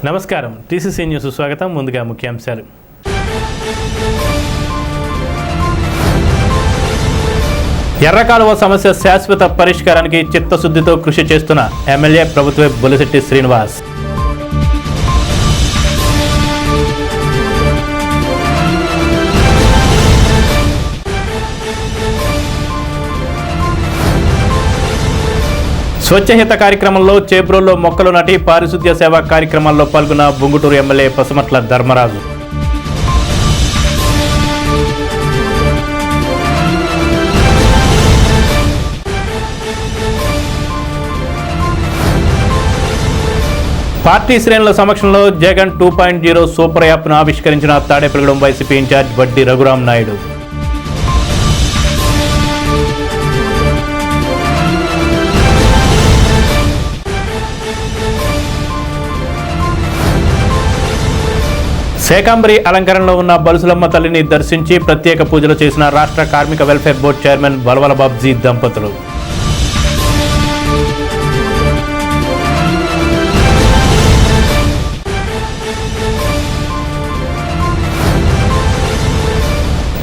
నమస్కారం, TCC news స్వాగతం. ముందుగా ముఖ్యాంశాలు. ఎర్రకాలువ సమస్య శాశ్వత పరిష్కారానికి చిత్తశుద్ధితో కృషి చేస్తున్న ఎమ్మెల్యే ప్రభుత్వ బొలిశెట్టి శ్రీనివాస్. స్వచ్ఛహిత కార్యక్రమంలో చేబ్రోల్లో మొక్కలు నాటి పారిశుద్ధ్య సేవా కార్యక్రమాల్లో పాల్గొన్న బుంగుటూరు ఎమ్మెల్యే పసుమట్ల ధర్మరాజు. పార్టీ శ్రేణుల సమక్షంలో జగన్ 2.0 సూపర్ యాప్ను ఆవిష్కరించిన తాడేపల్లిగూడెం వైసీపీ ఇన్ఛార్జ్ బడ్డి రఘురాం నాయుడు. శేకాంబరి అలంకరణలో ఉన్న బలుసులమ్మ తల్లిని దర్శించి ప్రత్యేక పూజలు చేసిన రాష్ట్ర కార్మిక వెల్ఫేర్ బోర్డు చైర్మన్ బలవల బాబ్జీ దంపతులు.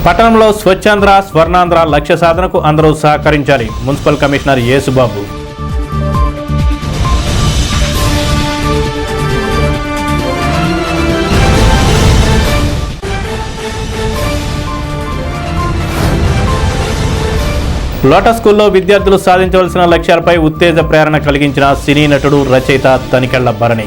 పట్టణంలో స్వచ్ఛాంధ్ర స్వర్ణాంధ్ర లక్ష్య సాధనకు అందరూ సహకరించాలి. Municipal commissioner Yesubabu. లోటస్ స్కూల్లో విద్యార్థులు సాధించవలసిన లక్ష్యాలపై ఉత్తేజ ప్రేరణ కలిగించిన సినీ నటుడు రచయిత తనికెళ్ల భరణి.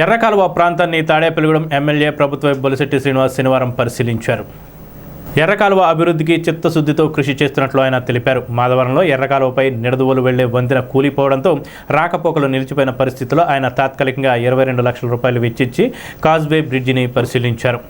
ఎర్రకాలువ ప్రాంతాన్ని తాడేపల్లిగూడెం ఎమ్మెల్యే ప్రభుత్వ బొలిశెట్టి శ్రీనివాస్ శనివారం పరిశీలించారు. ఎర్రకాలువ అభివృద్ధికి చిత్తశుద్ధితో కృషి చేస్తున్నట్లు ఆయన తెలిపారు. మాధవరంలో ఎర్రకాలువపై నిడదవోలు వెళ్లే వంతెన కూలిపోవడంతో రాకపోకలు నిలిచిపోయిన పరిస్థితిలో ఆయన తాత్కాలికంగా 22 లక్షల రూపాయలు వెచ్చించి కాజ్వే బ్రిడ్జిని పరిశీలించారు.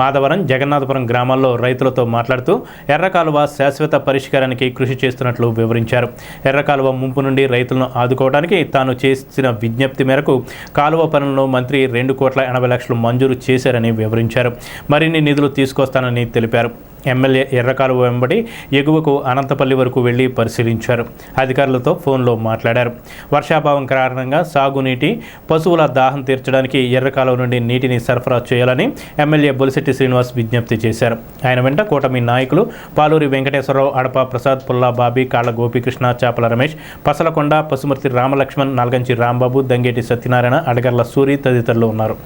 మాధవరం జగన్నాథపురం గ్రామాల్లో రైతులతో మాట్లాడుతూ ఎర్రకాలువ శాశ్వత పరిష్కారానికి కృషి చేస్తున్నట్లు వివరించారు. ఎర్రకాలువ ముంపు నుండి రైతులను ఆదుకోవడానికి తాను చేసిన విజ్ఞప్తి మేరకు కాలువ పనులను మంత్రి 2,80,00,000 మంజూరు చేశారని వివరించారు. మరిన్ని నిధులు తీసుకొస్తానని తెలిపారు. ఎమ్మెల్యే ఎర్రకాలువ వెంబడి ఎగువకు అనంతపల్లి వరకు వెళ్లి పరిశీలించారు. అధికారులతో ఫోన్లో మాట్లాడారు. వర్షాభావం కారణంగా సాగునీటి, పశువుల దాహం తీర్చడానికి ఎర్రకాలువ నుండి నీటిని సరఫరా చేయాలని ఎమ్మెల్యే బొలిశెట్టి శ్రీనివాస్ విజ్ఞప్తి చేశారు. ఆయన వెంట కూటమి నాయకులు పాలూరి వెంకటేశ్వరరావు, అడప ప్రసాద్, పుల్లా బాబీ, కాళ్ల గోపీకృష్ణ, చాపల రమేష్, పసలకొండ, పసుమర్తి రామలక్ష్మణ్, నల్గంచి రాంబాబు, దంగేటి సత్యనారాయణ, అడగర్ల సూరి తదితరులు ఉన్నారు.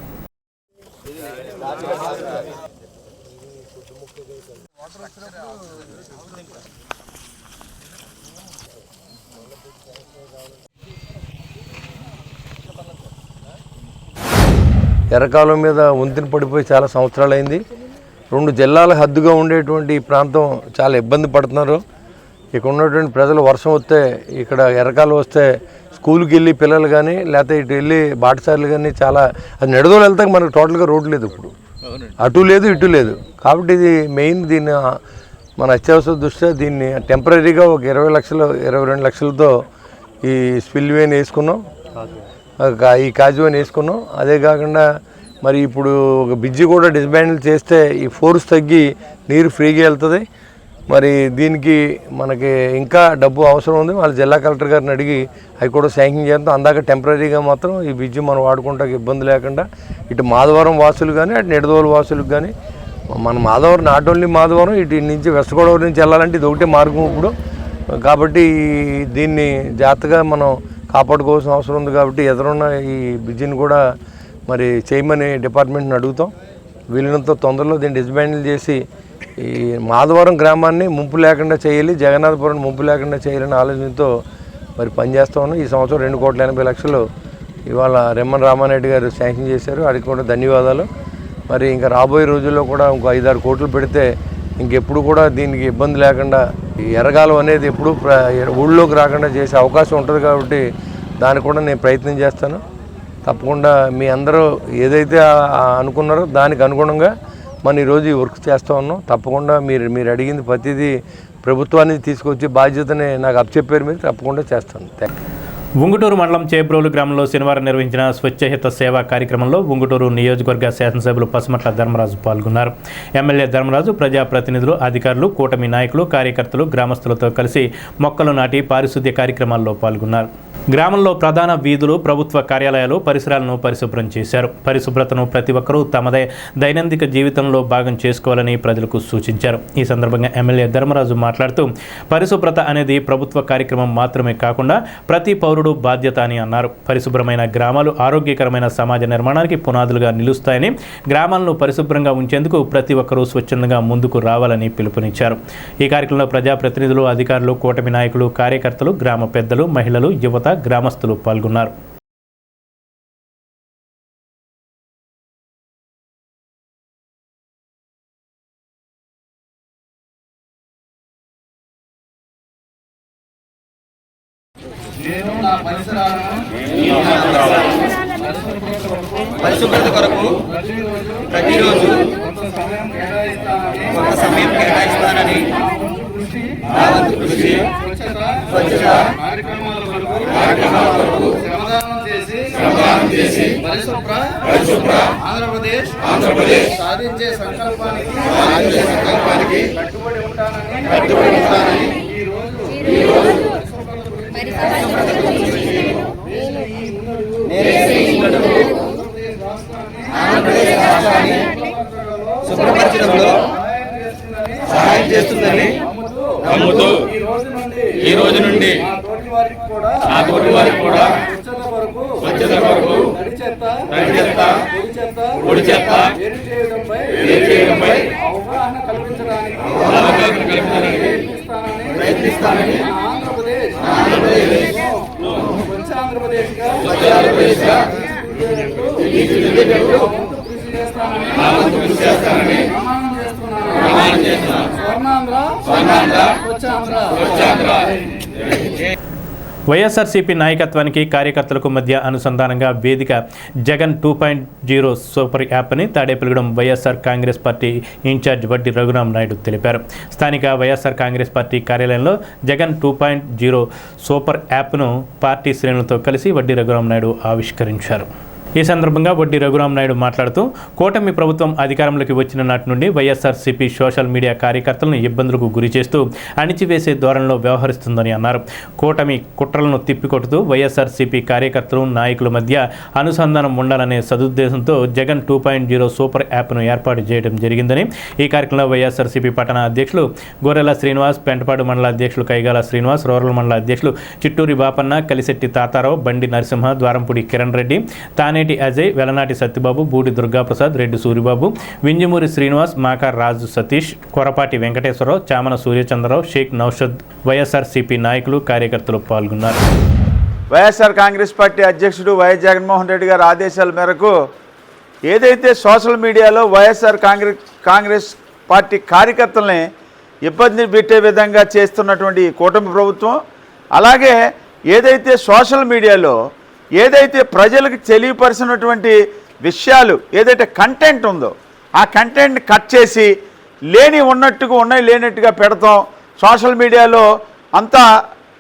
ఎర్రకాలువ మీద వంతెన పడిపోయి చాలా సంవత్సరాలు అయింది. 2 జిల్లాల హద్దుగా ఉండేటువంటి ఈ ప్రాంతం చాలా ఇబ్బంది పడుతున్నారు. ఇక్కడ ఉన్నటువంటి ప్రజలు వర్షం వస్తే, ఇక్కడ ఎర్రకాలువ వస్తే స్కూల్కి వెళ్ళి పిల్లలు కానీ లేకపోతే ఇటు వెళ్ళి బాటసార్లు కానీ చాలా అది నెడదోలు వెళ్తాక మనకు టోటల్గా రోడ్డు లేదు. ఇప్పుడు అటు లేదు ఇటు లేదు. కాబట్టి ఇది మెయిన్. దీన్ని మన అత్యవసర దృష్ట్యా దీన్ని టెంపరీగా ఒక 22 లక్షలతో ఈ స్పిల్వేని వేసుకున్నాం, ఈ కాజువేని వేసుకున్నాం. అదే కాకుండా మరి ఇప్పుడు ఒక బ్రిడ్జి కూడా డిస్మాండిల్ చేస్తే ఈ ఫోర్స్ తగ్గి నీరు ఫ్రీగా వెళ్తుంది. మరి దీనికి మనకి ఇంకా డబ్బు అవసరం ఉంది. వాళ్ళ జిల్లా కలెక్టర్ గారిని అడిగి అవి కూడా శాంక్షన్ చేస్తాం. అందాక టెంపరీగా మాత్రం ఈ బ్రిడ్జి మనం వాడుకుంటా ఇబ్బంది లేకుండా ఇటు మాధవరం వాసులు కానీ అటు నిడదవోలు వాసులకు కానీ, మన మాధవరం నాట్ ఓన్లీ మాధవరం, ఇటు నుంచి వెస్ట్ గోదావరి నుంచి వెళ్ళాలంటే ఇది ఒకటే మార్గం ఇప్పుడు. కాబట్టి దీన్ని జాగ్రత్తగా మనం కాపాడుకోవాల్సిన అవసరం ఉంది. కాబట్టి ఎదురున్న ఈ బ్రిడ్జిని కూడా మరి చేయమని డిపార్ట్మెంట్ని అడుగుతాం. వీళ్ళంత తొందరలో దీన్ని డిస్మాండిల్ చేసి ఈ మాధవరం గ్రామాన్ని ముంపు లేకుండా చేయాలి, జగన్నాథపురం ముంపు లేకుండా చేయాలని ఆలోచనతో మరి పనిచేస్తూ ఉన్నాం. ఈ సంవత్సరం 2,80,00,000 ఇవాళ రెమ్మన రామారెడ్డి గారు శాంక్షన్ చేశారు. వారికి కూడా ధన్యవాదాలు. మరి ఇంకా రాబోయే రోజుల్లో కూడా ఇంకో 5-6 కోట్లు పెడితే ఇంకెప్పుడు కూడా దీనికి ఇబ్బంది లేకుండా ఎర్రకాలువ అనేది ఎప్పుడు ఊళ్ళోకి రాకుండా చేసే అవకాశం ఉంటుంది. కాబట్టి దానికి కూడా నేను ప్రయత్నం చేస్తాను. తప్పకుండా మీ అందరూ ఏదైతే అనుకున్నారో దానికి అనుగుణంగా మనం ఈరోజు ఈ వర్క్ చేస్తూ ఉన్నాం. తప్పకుండా మీరు అడిగింది ప్రతిదీ ప్రభుత్వానికి తీసుకొచ్చి బాధ్యతని నాకు అప్పచెప్పారు. మీరు తప్పకుండా చేస్తాను. ఉంగుటూరు మండలం చేబ్రోలు గ్రామంలో శనివారం నిర్వహించిన స్వచ్ఛహిత సేవా కార్యక్రమంలో ఉంగుటూరు నియోజకవర్గ శాసనసభ్యులు పసుమట్ల ధర్మరాజు పాల్గొన్నారు. ఎమ్మెల్యే ధర్మరాజు ప్రజాప్రతినిధులు, అధికారులు, కూటమి నాయకులు, కార్యకర్తలు గ్రామస్తులతో కలిసి మొక్కలు నాటి పారిశుద్ధ్య కార్యక్రమాల్లో పాల్గొన్నారు. గ్రామంలో ప్రధాన వీధులు, ప్రభుత్వ కార్యాలయాలు, పరిసరాలను పరిశుభ్రం చేశారు. పరిశుభ్రతను ప్రతి ఒక్కరూ తమదే దైనందిక జీవితంలో భాగం చేసుకోవాలని ప్రజలకు సూచించారు. ఈ సందర్భంగా ఎమ్మెల్యే ధర్మరాజు మాట్లాడుతూ పరిశుభ్రత అనేది ప్రభుత్వ కార్యక్రమం మాత్రమే కాకుండా ప్రతి పౌరుడు బాధ్యత అని అన్నారు. పరిశుభ్రమైన గ్రామాలు ఆరోగ్యకరమైన సమాజ నిర్మాణానికి పునాదులుగా నిలుస్తాయని, గ్రామాలను పరిశుభ్రంగా ఉంచేందుకు ప్రతి ఒక్కరూ స్వచ్ఛందంగా ముందుకు రావాలని పిలుపునిచ్చారు. ఈ కార్యక్రమంలో ప్రజాప్రతినిధులు, అధికారులు, కూటమి నాయకులు, కార్యకర్తలు, గ్రామ పెద్దలు, మహిళలు, యువత, గ్రామస్తులు పాల్గొన్నారు. నేను నా పరిసరాలను పరిశుభ్రత కొరకు ప్రతిరోజు కొంత సమయం కేటాయిస్తానని నా వంతు కృషి స్వచ్ఛత కార్యక్రమాల కొరకు శ్రమదానం చేసి పరిశుభ్ర ఆంధ్రప్రదేశ్ సాధించే సంకల్పానికి కట్టుబడి ఉంటానని ఈ రోజు శుభ్రపరచడంలో సహాయం చేస్తుందని నమ్ముతూ ఈ రోజు నుండి ఆ తోటి వారికి కూడా స్వచ్ఛత కొరకు తడి చెత్త, పొడి చెత్త వేరు చేయడంపై అవగాహన కల్పించడానికి ప్రయత్నిస్తానని ఆంధ్రప్రదేశ్గా కృషి చేస్తానని ప్రమాణం చేస్తున్నాను. స్వర్ణాంధ్ర స్వచ్ఛాంధ్ర. వైఎస్ఆర్సీపీ నాయకత్వానికి కార్యకర్తలకు మధ్య అనుసంధానంగా వేదిక జగన్ 2.0 సూపర్ యాప్ని తాడేపల్లిగూడెం వైఎస్ఆర్ కాంగ్రెస్ పార్టీ ఇన్ఛార్జ్ వడ్డీ రఘురామ్ నాయుడు తెలిపారు. స్థానిక వైఎస్ఆర్ కాంగ్రెస్ పార్టీ కార్యాలయంలో జగన్ 2.0 సూపర్ యాప్ను పార్టీ శ్రేణులతో కలిసి వడ్డీ రఘురామ్ నాయుడు ఆవిష్కరించారు. ఈ సందర్భంగా వడ్డీ రఘురామ్ నాయుడు మాట్లాడుతూ కూటమి ప్రభుత్వం అధికారంలోకి వచ్చిన నాటి నుండి వైఎస్ఆర్సీపీ సోషల్ మీడియా కార్యకర్తలను ఇబ్బందులకు గురి చేస్తూ అణిచివేసే ధోరణిలో వ్యవహరిస్తుందని అన్నారు. కూటమి కుట్రలను తిప్పికొట్టుతూ వైఎస్ఆర్సీపీ కార్యకర్తలు, నాయకుల మధ్య అనుసంధానం ఉండాలనే సదుద్దేశంతో జగన్ 2.0 సూపర్ యాప్ను ఏర్పాటు చేయడం జరిగిందని, ఈ కార్యక్రమంలో వైఎస్ఆర్సీపీ పట్టణ అధ్యక్షులు గొర్రెల శ్రీనివాస్, పెంటపాడు మండల అధ్యక్షులు కైగాల శ్రీనివాస్, రూరల్ మండల అధ్యక్షులు చిట్టూరి బాపన్న, కలిశెట్టి తాతారావు, బండి నరసింహ, ద్వారంపూడి కిరణ్ రెడ్డి, తానేటి అజయ్, వెలనాటి సత్యబాబు, బూడి దుర్గాప్రసాద్, రెడ్డి సూరిబాబు, వింజమూరి శ్రీనివాస్, మాకా రాజు సతీష్, కొరపాటి వెంకటేశ్వరరావు, చామన సూర్యచంద్రరావు, షేక్ నౌషద్, వైఎస్ఆర్సీపీ నాయకులు, కార్యకర్తలు పాల్గొన్నారు. వైఎస్ఆర్ కాంగ్రెస్ పార్టీ అధ్యక్షుడు వైఎస్ జగన్మోహన్ రెడ్డి గారి ఆదేశాల మేరకు ఏదైతే సోషల్ మీడియాలో వైఎస్ఆర్ కాంగ్రెస్ పార్టీ కార్యకర్తల్ని ఇబ్బంది పెట్టే విధంగా చేస్తున్నటువంటి కూటమి ప్రభుత్వం, అలాగే ఏదైతే సోషల్ మీడియాలో ఏదైతే ప్రజలకు తెలియపరిచినటువంటి విషయాలు, ఏదైతే కంటెంట్ ఉందో ఆ కంటెంట్ కట్ చేసి ఉన్నట్టుగా లేనట్టుగా పెడతాం, సోషల్ మీడియాలో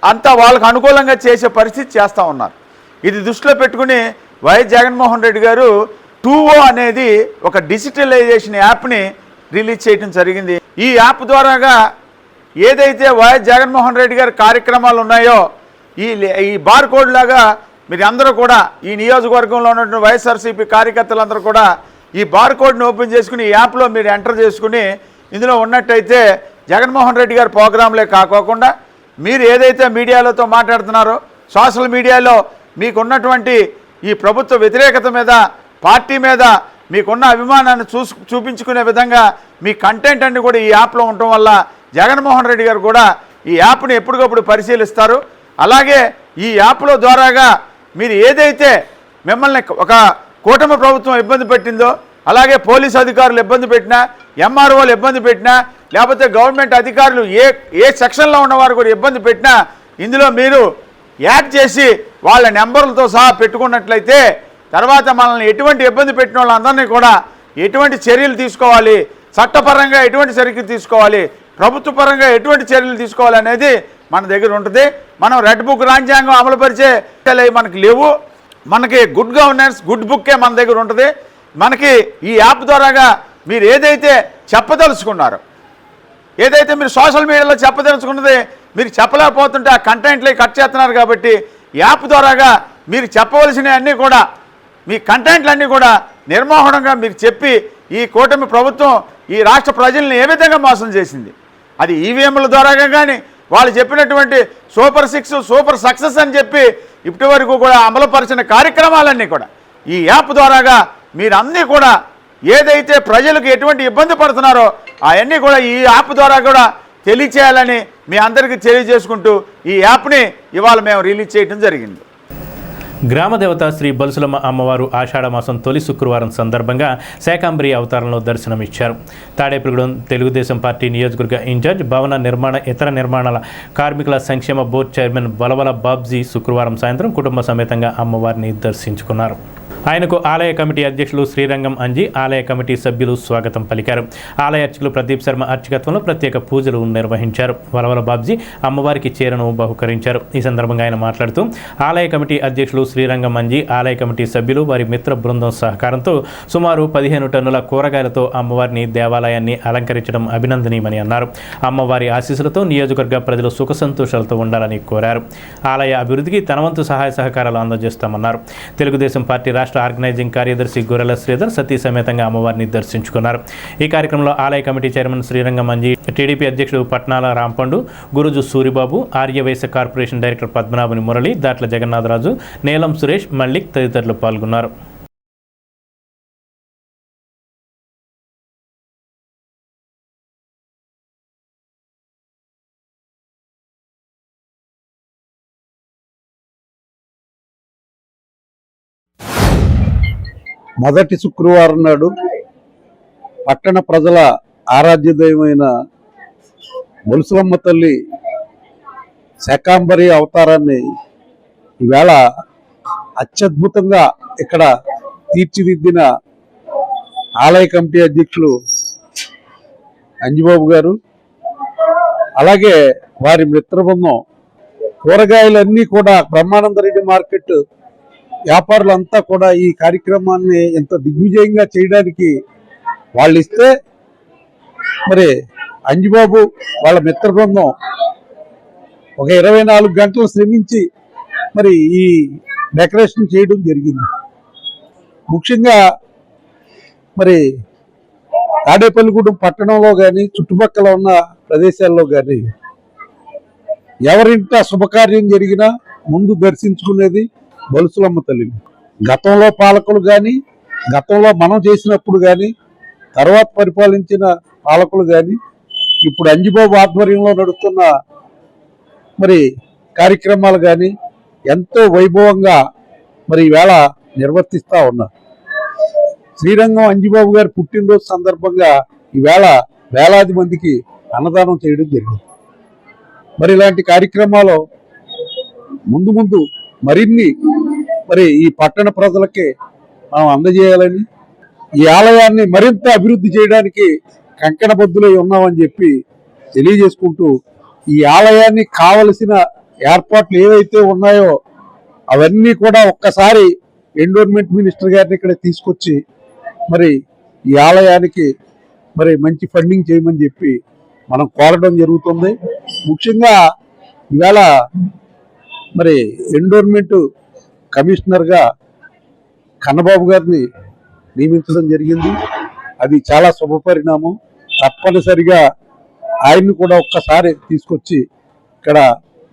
అంతా వాళ్ళకు అనుకూలంగా చేసే పరిస్థితి చేస్తూ ఉన్నారు. ఇది దృష్టిలో పెట్టుకుని వైఎస్ జగన్మోహన్ రెడ్డి గారు 2O అనేది ఒక డిజిటలైజేషన్ యాప్ని రిలీజ్ చేయడం జరిగింది. ఈ యాప్ ద్వారాగా ఏదైతే వైఎస్ జగన్మోహన్ రెడ్డి గారి కార్యక్రమాలు ఉన్నాయో ఈ బార్ కోడ్ లాగా మీరు అందరూ కూడా ఈ నియోజకవర్గంలో ఉన్నటువంటి వైఎస్ఆర్సీపీ కార్యకర్తలందరూ కూడా ఈ బార్ కోడ్ని ఓపెన్ చేసుకుని ఈ యాప్లో మీరు ఎంటర్ చేసుకుని ఇందులో ఉన్నట్టయితే జగన్మోహన్ రెడ్డి గారి ప్రోగ్రాంలే కాకోకుండా మీరు ఏదైతే మీడియాలతో మాట్లాడుతున్నారో, సోషల్ మీడియాలో మీకున్నటువంటి ఈ ప్రభుత్వ వ్యతిరేకత మీద, పార్టీ మీద మీకున్న అభిమానాన్ని చూపించుకునే విధంగా మీ కంటెంట్ అన్ని కూడా ఈ యాప్లో ఉండటం వల్ల జగన్మోహన్ రెడ్డి గారు కూడా ఈ యాప్ని ఎప్పటికప్పుడు పరిశీలిస్తారు. అలాగే ఈ యాప్లో ద్వారాగా మీరు ఏదైతే మిమ్మల్ని ఒక కూటమి ప్రభుత్వం ఇబ్బంది పెట్టిందో, అలాగే పోలీసు అధికారులు ఇబ్బంది పెట్టినా, ఎంఆర్ఓలు ఇబ్బంది పెట్టినా, లేకపోతే గవర్నమెంట్ అధికారులు ఏ సెక్షన్లో ఉన్నవారు కూడా ఇబ్బంది పెట్టినా ఇందులో మీరు యాడ్ చేసి వాళ్ళ నెంబర్లతో సహా పెట్టుకున్నట్లయితే తర్వాత మనల్ని ఎటువంటి ఇబ్బంది పెట్టిన వాళ్ళందరినీ కూడా ఎటువంటి చర్యలు తీసుకోవాలి, చట్టపరంగా ఎటువంటి చర్యలు తీసుకోవాలి, ప్రభుత్వ పరంగా ఎటువంటి చర్యలు తీసుకోవాలి అనేది మన దగ్గర ఉంటుంది. మనం రెడ్ బుక్ రాజ్యాంగం అమలు పరిచే మనకి లేవు. మనకి గుడ్ గవర్నెన్స్ గుడ్ బుక్కే మన దగ్గర ఉంటుంది. మనకి ఈ యాప్ ద్వారాగా మీరు ఏదైతే చెప్పదలుచుకున్నారో, ఏదైతే మీరు సోషల్ మీడియాలో చెప్పదలుచుకున్నది మీరు చెప్పలేకపోతుంటే ఆ కంటెంట్లే కట్ చేస్తున్నారు. కాబట్టి యాప్ ద్వారాగా మీరు చెప్పవలసినవన్నీ కూడా, మీ కంటెంట్లన్నీ కూడా నిర్మోహనంగా మీరు చెప్పి ఈ కూటమి ప్రభుత్వం ఈ రాష్ట్ర ప్రజల్ని ఏ విధంగా మోసం చేసింది, అది ఈవీఎంల ద్వారాగా కానీ వాళ్ళు చెప్పినటువంటి సూపర్ 6 సూపర్ సక్సెస్ అని చెప్పి ఇప్పటి వరకు కూడా అమలుపరిచిన కార్యక్రమాలన్నీ కూడా ఈ యాప్ ద్వారాగా మీరు అన్నీ కూడా ఏదైతే ప్రజలకు ఎటువంటి ఇబ్బంది పడుతున్నారో అవన్నీ కూడా ఈ యాప్ ద్వారా కూడా తెలియచేయాలని మీ అందరికీ తెలియజేసుకుంటూ ఈ యాప్ని ఇవాళ మేము రిలీజ్ చేయడం జరిగింది. గ్రామదేవత శ్రీ బలుసులమ్మ అమ్మవారు ఆషాఢమాసం తొలి శుక్రవారం సందర్భంగా శాకాంబరి అవతారంలో దర్శనమిచ్చారు. తాడేపల్లిగూడెం తెలుగుదేశం పార్టీ నియోజకవర్గ ఇన్ఛార్జ్ భవన నిర్మాణ ఇతర నిర్మాణాల కార్మికుల సంక్షేమ బోర్డు చైర్మన్ బలవల బాబ్జీ శుక్రవారం సాయంత్రం కుటుంబ సమేతంగా అమ్మవారిని దర్శించుకున్నారు. ఆయనకు ఆలయ కమిటీ అధ్యక్షులు శ్రీరంగం అంజీ, ఆలయ కమిటీ సభ్యులు స్వాగతం పలికారు. ఆలయ అర్చకులు ప్రదీప్ శర్మ అర్చకత్వంలో ప్రత్యేక పూజలు నిర్వహించారు. వలవల బాబ్జీ అమ్మవారికి చీరను బహుకరించారు. ఈ సందర్భంగా ఆయన మాట్లాడుతూ ఆలయ కమిటీ అధ్యక్షులు శ్రీరంగం అంజీ, ఆలయ కమిటీ సభ్యులు వారి మిత్ర బృందం సహకారంతో సుమారు 15 టన్నుల కూరగాయలతో అమ్మవారిని దేవాలయాన్ని అలంకరించడం అభినందనీయమని అన్నారు. అమ్మవారి ఆశీస్సులతో నియోజకవర్గ ప్రజలు సుఖ సంతోషాలతో ఉండాలని కోరారు. ఆలయ అభివృద్ధికి తన వంతు సహాయ సహకారాలు అందజేస్తామన్నారు. తెలుగుదేశం పార్టీ రాష్ట్ర ఆర్గనైజింగ్ కార్యదర్శి గొర్రెల శ్రీధర్ సతీ సమేతంగా అమ్మవారిని దర్శించుకున్నారు. ఈ కార్యక్రమంలో ఆలయ committee chairman Srirangam Anji, TDP అధ్యక్షుడు పట్నాల రాంపండు, గురుజు సూరిబాబు, ఆర్యవైశ్య కార్పొరేషన్ డైరెక్టర్ పద్మనాభుని మురళి, దాట్ల జగన్నాథరాజు, నేలం సురేష్, మల్లిక్ తదితరులు పాల్గొన్నారు. మొదటి శుక్రవారం నాడు పట్టణ ప్రజల ఆరాధ్య దైవమైన బొలుసులమ్మ తల్లి శాకాంబరి అవతారాన్ని ఈవేళ అత్యద్భుతంగా ఇక్కడ తీర్చిదిద్దిన ఆలయ కమిటీ అధ్యక్షులు అంజిబాబు గారు, అలాగే వారి మిత్ర బృందం, కూరగాయలన్నీ కూడా బ్రహ్మానందరెడ్డి మార్కెట్ వ్యాపారులంతా కూడా ఈ కార్యక్రమాన్ని ఎంత దిగ్విజయంగా చేయడానికి వాళ్ళు ఇస్తే, మరి అంజిబాబు వాళ్ళ మిత్ర బృందం ఒక 24 గంటలు శ్రమించి మరి ఈ డెకరేషన్ చేయడం జరిగింది. ముఖ్యంగా మరి తాడేపల్లిగూడెం పట్టణంలో కానీ చుట్టుపక్కల ఉన్న ప్రదేశాల్లో కానీ ఎవరింట శుభకార్యం జరిగినా ముందు దర్శించుకునేది బొలుసులమ్మ తల్లిని. గతంలో పాలకులు కానీ, గతంలో మనం చేసినప్పుడు కానీ, తర్వాత పరిపాలించిన పాలకులు కానీ, ఇప్పుడు అంజిబాబు ఆధ్వర్యంలో నడుస్తున్న మరి కార్యక్రమాలు కానీ ఎంతో వైభవంగా మరి ఈవేళ నిర్వర్తిస్తూ ఉన్నారు. శ్రీరంగం అంజిబాబు గారి పుట్టినరోజు సందర్భంగా ఈవేళ వేలాది మందికి అన్నదానం చేయడం జరిగింది. మరి ఇలాంటి కార్యక్రమాలు ముందు ముందు మరిన్ని మరి ఈ పట్టణ ప్రజలకి మనం అందజేయాలని, ఈ ఆలయాన్ని మరింత అభివృద్ధి చేయడానికి కంకణబద్ధులై ఉన్నామని చెప్పి తెలియజేసుకుంటూ, ఈ ఆలయాన్ని కావలసిన ఏర్పాట్లు ఏవైతే ఉన్నాయో అవన్నీ కూడా ఒక్కసారి ఎన్విరాన్మెంట్ మినిస్టర్ గారిని ఇక్కడ తీసుకొచ్చి మరి ఈ ఆలయానికి మరి మంచి ఫండింగ్ చేయమని చెప్పి మనం కోరడం జరుగుతుంది. ముఖ్యంగా ఇవాళ మరి ఎన్విరాన్మెంట్ కమిషనర్గా కన్నబాబు గారిని నియమించడం జరిగింది. అది చాలా శుభపరిణామం. తప్పనిసరిగా ఆయన్ని కూడా ఒక్కసారి తీసుకొచ్చి ఇక్కడ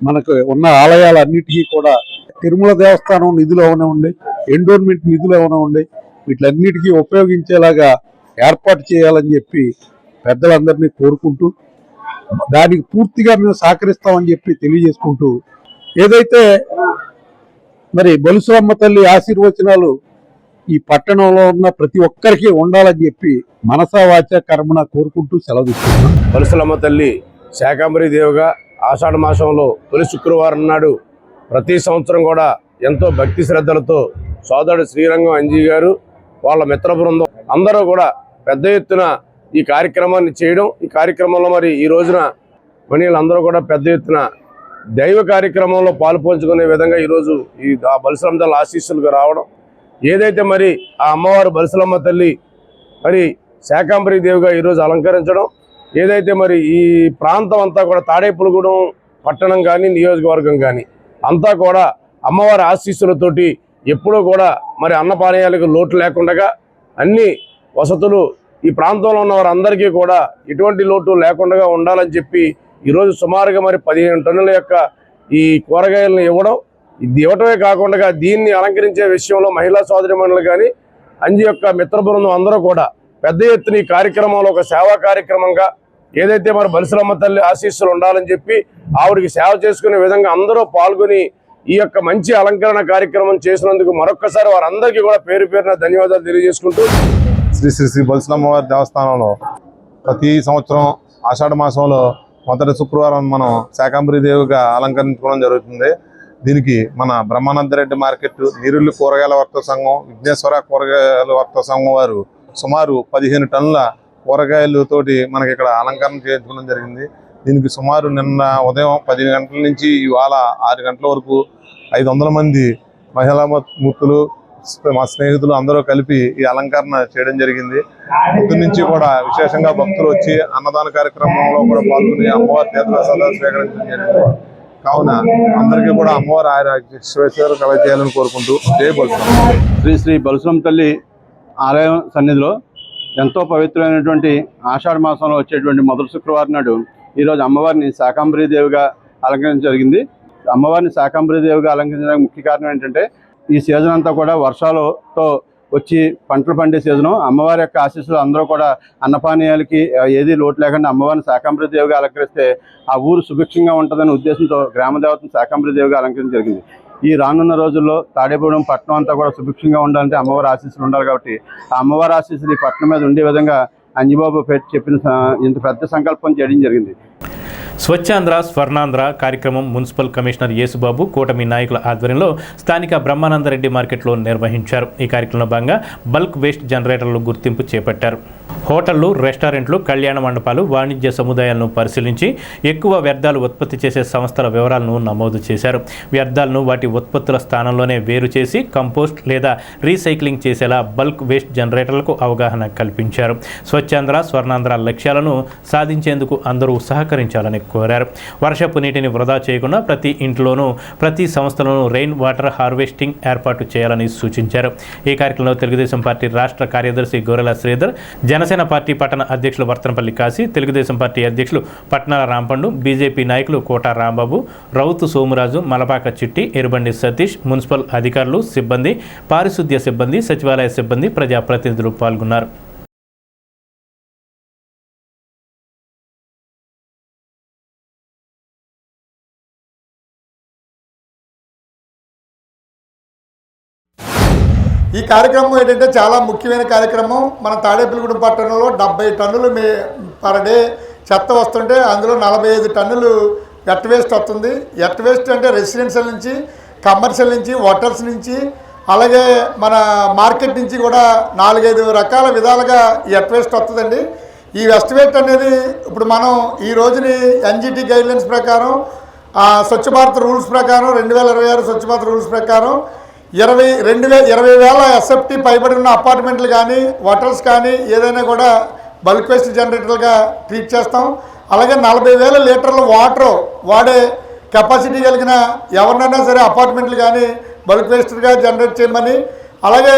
మనకు ఉన్న ఆలయాలన్నిటికీ కూడా తిరుమల దేవస్థానం నిధులు ఏమైనా ఉండే, ఎండోర్మెంట్ నిధులు ఏమైనా ఉండే, వీటిలన్నిటికీ ఉపయోగించేలాగా ఏర్పాటు చేయాలని చెప్పి పెద్దలందరినీ కోరుకుంటూ, దానికి పూర్తిగా మేము సహకరిస్తామని చెప్పి తెలియజేసుకుంటూ, ఏదైతే మరి బొలుసులమ్మ తల్లి ఆశీర్వచనాలు ఈ పట్టణంలో ఉన్న ప్రతి ఒక్కరికి ఉండాలని చెప్పి మనసా వాచ కర్మణ కోరుకుంటూ సెలవు తీసుకుంటున్నాం. బొలుసులమ్మ తల్లి శాకాంబరి దేవిగా ఆషాఢ మాసంలో తొలి శుక్రవారం నాడు ప్రతి సంవత్సరం కూడా ఎంతో భక్తి శ్రద్ధలతో సోదరుడు శ్రీరంగం అంజీ గారు వాళ్ళ మిత్ర బృందం అందరూ కూడా పెద్ద ఎత్తున ఈ కార్యక్రమాన్ని చేయడం, ఈ కార్యక్రమంలో మరి ఈ రోజున మహిళలందరూ కూడా పెద్ద ఎత్తున దైవ కార్యక్రమంలో పాలుపంచుకునే విధంగా ఈరోజు ఆ బలిసలమ్మ తల్లి ఆశీస్సులుగా రావడం, ఏదైతే మరి ఆ అమ్మవారు బలిసలమ్మ తల్లి మరి శాకంబరీ దేవిగా ఈరోజు అలంకరించడం, ఏదైతే మరి ఈ ప్రాంతం అంతా కూడా తాడేపులగూడెం పట్టణం కానీ నియోజకవర్గం కానీ అంతా కూడా అమ్మవారి ఆశీస్సులతోటి ఎప్పుడూ కూడా మరి అన్నపానీయాలకు లోటు లేకుండా అన్ని వసతులు ఈ ప్రాంతంలో ఉన్న వారందరికీ కూడా ఎటువంటి లోటు లేకుండా ఉండాలని చెప్పి ఈరోజు సుమారుగా మరి 15 టన్నుల యొక్క ఈ కూరగాయలను ఇది ఇవ్వటమే కాకుండా దీన్ని అలంకరించే విషయంలో మహిళా సోదరిమణులు కానీ అంజి యొక్క మిత్ర బృందం అందరూ కూడా పెద్ద ఎత్తున ఈ కార్యక్రమంలో ఒక సేవా కార్యక్రమంగా ఏదైతే మరి బలిసలమ్మ తల్లి ఆశీస్సులు ఉండాలని చెప్పి ఆవిడికి సేవ చేసుకునే విధంగా అందరూ పాల్గొని ఈ యొక్క మంచి అలంకరణ కార్యక్రమం చేసినందుకు మరొక్కసారి వారందరికీ కూడా పేరు పేరున ధన్యవాదాలు తెలియజేసుకుంటూ శ్రీ బలిసలమ్మ వారి దేవస్థానంలో ప్రతి సంవత్సరం ఆషాఢ మాసంలో మొదటి శుక్రవారం మనం శాకంబరీ దేవిగా అలంకరించుకోవడం జరుగుతుంది. దీనికి మన బ్రహ్మానందరెడ్డి మార్కెట్, నీరుల్లి కూరగాయల వర్తక సంఘం, విఘ్నేశ్వర కూరగాయల వర్తక సంఘం వారు సుమారు 15 టన్నుల కూరగాయలతోటి మనకి ఇక్కడ అలంకరణ చేయించుకోవడం జరిగింది. దీనికి సుమారు నిన్న ఉదయం 10 గంటల నుంచి ఇవాళ 6 గంటల వరకు 500 మంది మహిళా మూర్తులు, మా స్నేహితులు అందరూ కలిపి ఈ అలంకరణ చేయడం జరిగింది. పొద్దు నుంచి కూడా విశేషంగా భక్తులు వచ్చి అన్నదాన కార్యక్రమంలో కూడా పాల్గొని అమ్మవారి తీర్థప్రసాదాలు స్వీకరించడం జరిగింది. కావున అందరికీ కూడా అమ్మవారి ఆశీర్వాదాలు కలగజేయాలని కోరుకుంటూ జై బలిసలమ్మ. శ్రీ బలిసలమ్మ తల్లి ఆలయం సన్నిధిలో ఎంతో పవిత్రమైనటువంటి ఆషాఢ మాసంలో వచ్చేటువంటి మొదటి శుక్రవారం నాడు ఈరోజు అమ్మవారిని శాకంబరీ దేవిగా అలంకరించడం జరిగింది. అమ్మవారిని శాకంబరీ దేవిగా అలంకరించడానికి ముఖ్య కారణం ఏంటంటే ఈ సీజన్ అంతా కూడా వర్షాలతో వచ్చి పంటలు పండే సీజను. అమ్మవారి యొక్క ఆశీస్సులు అందరూ కూడా అన్నపానీయాలకి ఏది లోటు లేకుండా అమ్మవారిని శాకంబరీ దేవిగా అలంకరిస్తే ఆ ఊరు సుభిక్షంగా ఉంటుందనే ఉద్దేశంతో గ్రామదేవతను శాకంబరీ దేవిగా అలంకరించడం జరిగింది. ఈ రానున్న రోజుల్లో తాడేపురం పట్టణం అంతా కూడా సుభిక్షంగా ఉండాలంటే అమ్మవారి ఆశీస్సులు ఉండాలి కాబట్టి ఆ అమ్మవారి ఆశీస్సులు ఈ పట్టణం మీద ఉండే విధంగా అంజిబాబు చెప్పిన ఇంత పెద్ద సంకల్పం చేయడం జరిగింది. స్వచ్ఛాంధ్ర స్వర్ణాంధ్ర కార్యక్రమం మున్సిపల్ కమిషనర్ యేసుబాబు, కూటమి నాయకుల ఆధ్వర్యంలో స్థానిక బ్రహ్మానందరెడ్డి మార్కెట్లో నిర్వహించారు. ఈ కార్యక్రమంలో భాగంగా బల్క్ వేస్ట్ జనరేటర్లు గుర్తింపు చేపట్టారు. హోటళ్లు, రెస్టారెంట్లు, కళ్యాణ మండపాలు, వాణిజ్య సముదాయాలను పరిశీలించి ఎక్కువ వ్యర్థాలు ఉత్పత్తి చేసే సంస్థల వివరాలను నమోదు చేశారు. వ్యర్థాలను వాటి ఉత్పత్తుల స్థానంలోనే వేరు చేసి కంపోస్ట్ లేదా రీసైక్లింగ్ చేసేలా బల్క్ వేస్ట్ జనరేటర్లకు అవగాహన కల్పించారు. స్వచ్ఛాంధ్ర స్వర్ణాంధ్ర లక్ష్యాలను సాధించేందుకు అందరూ సహకరించాలని కోరారు. వర్షపు నీటిని వృధా చేయకుండా ప్రతి ఇంట్లోనూ, ప్రతి సంస్థలోనూ రెయిన్ వాటర్ హార్వెస్టింగ్ ఏర్పాటు చేయాలని సూచించారు. ఈ కార్యక్రమంలో తెలుగుదేశం పార్టీ రాష్ట్ర కార్యదర్శి గొర్రెల శ్రీధర్, జనసేన పార్టీ పట్టణ అధ్యక్షులు వర్తనపల్లి కాశీ, తెలుగుదేశం పార్టీ అధ్యక్షులు పట్నాల రాంపండు, బీజేపీ నాయకులు కోట రాంబాబు, రౌతు సోమురాజు, మలపాక చిట్టి, ఎరుబండి సతీష్, మున్సిపల్ అధికారులు, సిబ్బంది, పారిశుద్ధ్య సిబ్బంది, సచివాలయ సిబ్బంది, ప్రజాప్రతినిధులు పాల్గొన్నారు. ఈ కార్యక్రమం ఏంటంటే చాలా ముఖ్యమైన కార్యక్రమం. మన తాడేపల్లిగూడెం పట్టణంలో 70 టన్నులు పర్ డే చెత్త వస్తుంటే అందులో 45 టన్నులు ఎర్త్ వేస్ట్ వస్తుంది. ఎర్త్ వేస్ట్ అంటే రెసిడెన్షియల్ నుంచి, కమర్షియల్ నుంచి, హోటల్స్ నుంచి, అలాగే మన మార్కెట్ నుంచి కూడా 4-5 రకాల విధాలుగా ఈ ఎర్త్ వేస్ట్ వస్తుందండి. ఈ వెస్ట్ వేస్ట్ అనేది ఇప్పుడు మనం ఈ రోజుని ఎన్జిటి గైడ్లైన్స్ ప్రకారం, స్వచ్ఛ భారత్ రూల్స్ ప్రకారం, 2026 స్వచ్ఛ భారత్ రూల్స్ ప్రకారం 20,000 ఎస్ఎఫ్టీ పైబడిన అపార్ట్మెంట్లు కానీ, హోటల్స్ కానీ ఏదైనా కూడా బల్క్ వేస్ట్ జనరేటర్లుగా ట్రీట్ చేస్తాం. అలాగే 40,000 లీటర్ల వాటర్ వాడే కెపాసిటీ కలిగిన ఎవరినైనా సరే అపార్ట్మెంట్లు కానీ బల్క్ వేస్ట్గా జనరేట్ చేయమని, అలాగే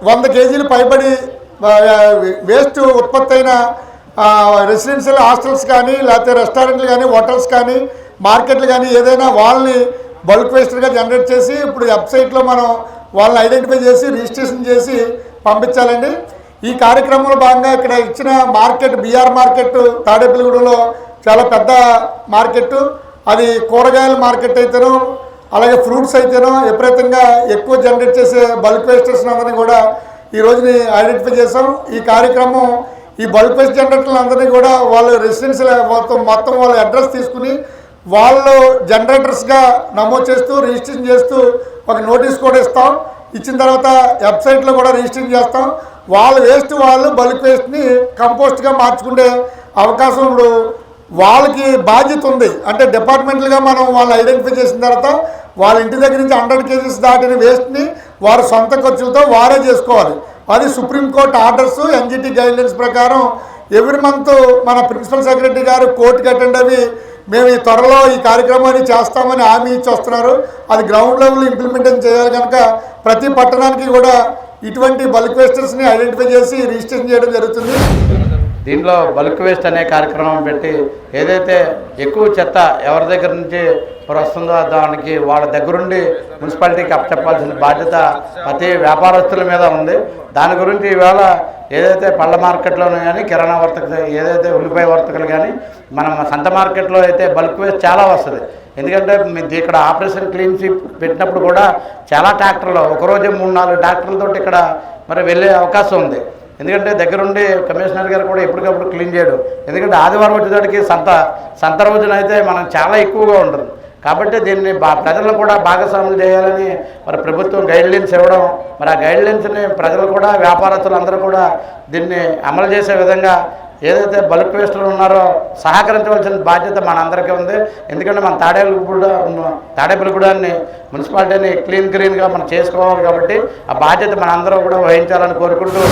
100 కేజీలు పైబడి వేస్ట్ ఉత్పత్తి అయిన రెసిడెన్షియల్ హాస్టల్స్ కానీ, లేకపోతే రెస్టారెంట్లు కానీ, హోటల్స్ కానీ, మార్కెట్లు కానీ ఏదైనా వాళ్ళని బల్క్ వేస్ట్గా జనరేట్ చేసి ఇప్పుడు వెబ్సైట్లో మనం వాళ్ళని ఐడెంటిఫై చేసి రిజిస్ట్రేషన్ చేసి పంపించాలండి. ఈ కార్యక్రమంలో భాగంగా ఇక్కడ ఇచ్చిన మార్కెట్, బీఆర్ మార్కెట్ తాడేపల్లిగూడెంలో చాలా పెద్ద మార్కెట్. అది కూరగాయల మార్కెట్ అయితేనో, అలాగే ఫ్రూట్స్ అయితేనో విపరీతంగా ఎక్కువ జనరేట్ చేసే బల్క్ వేస్టర్స్ అందరినీ కూడా ఈ రోజుని ఐడెంటిఫై చేసాం. ఈ కార్యక్రమం ఈ బల్క్ వేస్ట్ జనరేటర్లు అందరినీ కూడా వాళ్ళు రెసిడెన్షియల్ మొత్తం వాళ్ళ అడ్రస్ తీసుకుని వాళ్ళు జనరేటర్స్గా నమోదు చేస్తూ రిజిస్ట్రేషన్ చేస్తూ ఒక నోటీస్ కూడా ఇస్తాం. ఇచ్చిన తర్వాత వెబ్సైట్లో కూడా రిజిస్ట్రేషన్ చేస్తాం. వాళ్ళ వేస్ట్ వాళ్ళు బల్క్ వేస్ట్ని కంపోస్ట్గా మార్చుకునే అవకాశం ఇప్పుడు వాళ్ళకి బాధ్యత ఉంది. అంటే డిపార్ట్మెంట్లుగా మనం వాళ్ళని ఐడెంటిఫై చేసిన తర్వాత వాళ్ళ ఇంటి దగ్గర నుంచి 100 kgs దాటిన వేస్ట్ని వారు సొంత ఖర్చులతో వారే చేసుకోవాలి. అది సుప్రీంకోర్టు ఆర్డర్స్, ఎన్జిటి గైడ్లైన్స్ ప్రకారం ఎవ్రీ మంత్ మన ప్రిన్సిపల్ సెక్రటరీ గారు కోర్టుకి అటెండ్ అవి మేము ఈ త్వరలో ఈ కార్యక్రమాన్ని చేస్తామని హామీ ఇచ్చి వస్తున్నారు. అది గ్రౌండ్ లెవెల్ ఇంప్లిమెంటేషన్ చేయాలి కనుక ప్రతి పట్టణానికి కూడా ఇటువంటి బల్క్ వేస్టర్స్ని ఐడెంటిఫై చేసి రిజిస్ట్రేషన్ చేయడం జరుగుతుంది. దీంట్లో బల్క్ వేస్ట్ అనే కార్యక్రమం పెట్టి ఏదైతే ఎక్కువ చెత్త ఎవరి దగ్గర నుంచి వస్తుందో దానికి వాళ్ళ దగ్గరుండి మున్సిపాలిటీకి అప్పచెప్పాల్సిన బాధ్యత ప్రతి వ్యాపారస్తుల మీద ఉంది. దాని గురించి ఈవేళ ఏదైతే పళ్ళ మార్కెట్లోనే కానీ కిరాణా వర్తకులు ఏదైతే ఉల్లిపాయ వర్తకులు కానీ మనం సంత మార్కెట్లో అయితే బల్క్ వేస్ట్ చాలా వస్తుంది. ఎందుకంటే ఇక్కడ ఆపరేషన్ క్లీన్ స్వీప్ పెట్టినప్పుడు కూడా చాలా ట్రాక్టర్లు ఒకరోజు 3-4 ట్రాక్టర్లతో ఇక్కడ మరి వెళ్ళే అవకాశం ఉంది. ఎందుకంటే దగ్గరుండి కమిషనర్ గారు కూడా ఎప్పటికప్పుడు క్లీన్ చేయడం. ఎందుకంటే ఆదివారం వచ్చేటికి సంత రోజున అయితే మనం చాలా ఎక్కువగా ఉంటుంది. కాబట్టి దీన్ని ప్రజలు కూడా భాగస్వాములు చేయాలని మరి ప్రభుత్వం గైడ్లైన్స్ ఇవ్వడం, మరి ఆ గైడ్లైన్స్ని ప్రజలు కూడా వ్యాపారస్తులు అందరూ కూడా దీన్ని అమలు చేసే విధంగా ఏదైతే బల్క్ వేస్టులు ఉన్నారో సహకరించవలసిన బాధ్యత మనందరికీ ఉంది. ఎందుకంటే మన తాడేపల్లిగూడాన్ని మున్సిపాలిటీని క్లీన్గా మనం చేసుకోవాలి. కాబట్టి ఆ బాధ్యత మనందరూ కూడా వహించాలని కోరుకుంటూ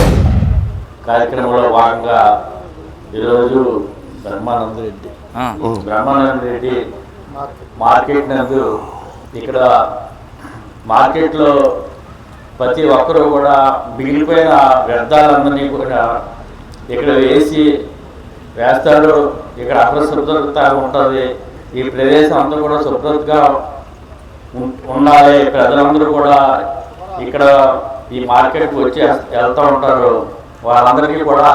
కార్యక్రమంలో భాగంగా ఈరోజు బ్రహ్మానంద రెడ్డి మార్కెట్ నందు ఇక్కడ మార్కెట్లో ప్రతి ఒక్కరూ కూడా మిగిలిపోయిన వ్యర్థాలందరినీ కూడా ఇక్కడ వేస్తాడు. ఇక్కడ అపరిశుభ్రత ఉంటుంది. ఈ ప్రదేశం అంతా కూడా శుభ్రతగా ఉండాలి. ప్రజలందరూ కూడా ఇక్కడ ఈ మార్కెట్కి వచ్చి వెళ్తూ ఉంటారు. వాళ్ళందరికీ కూడా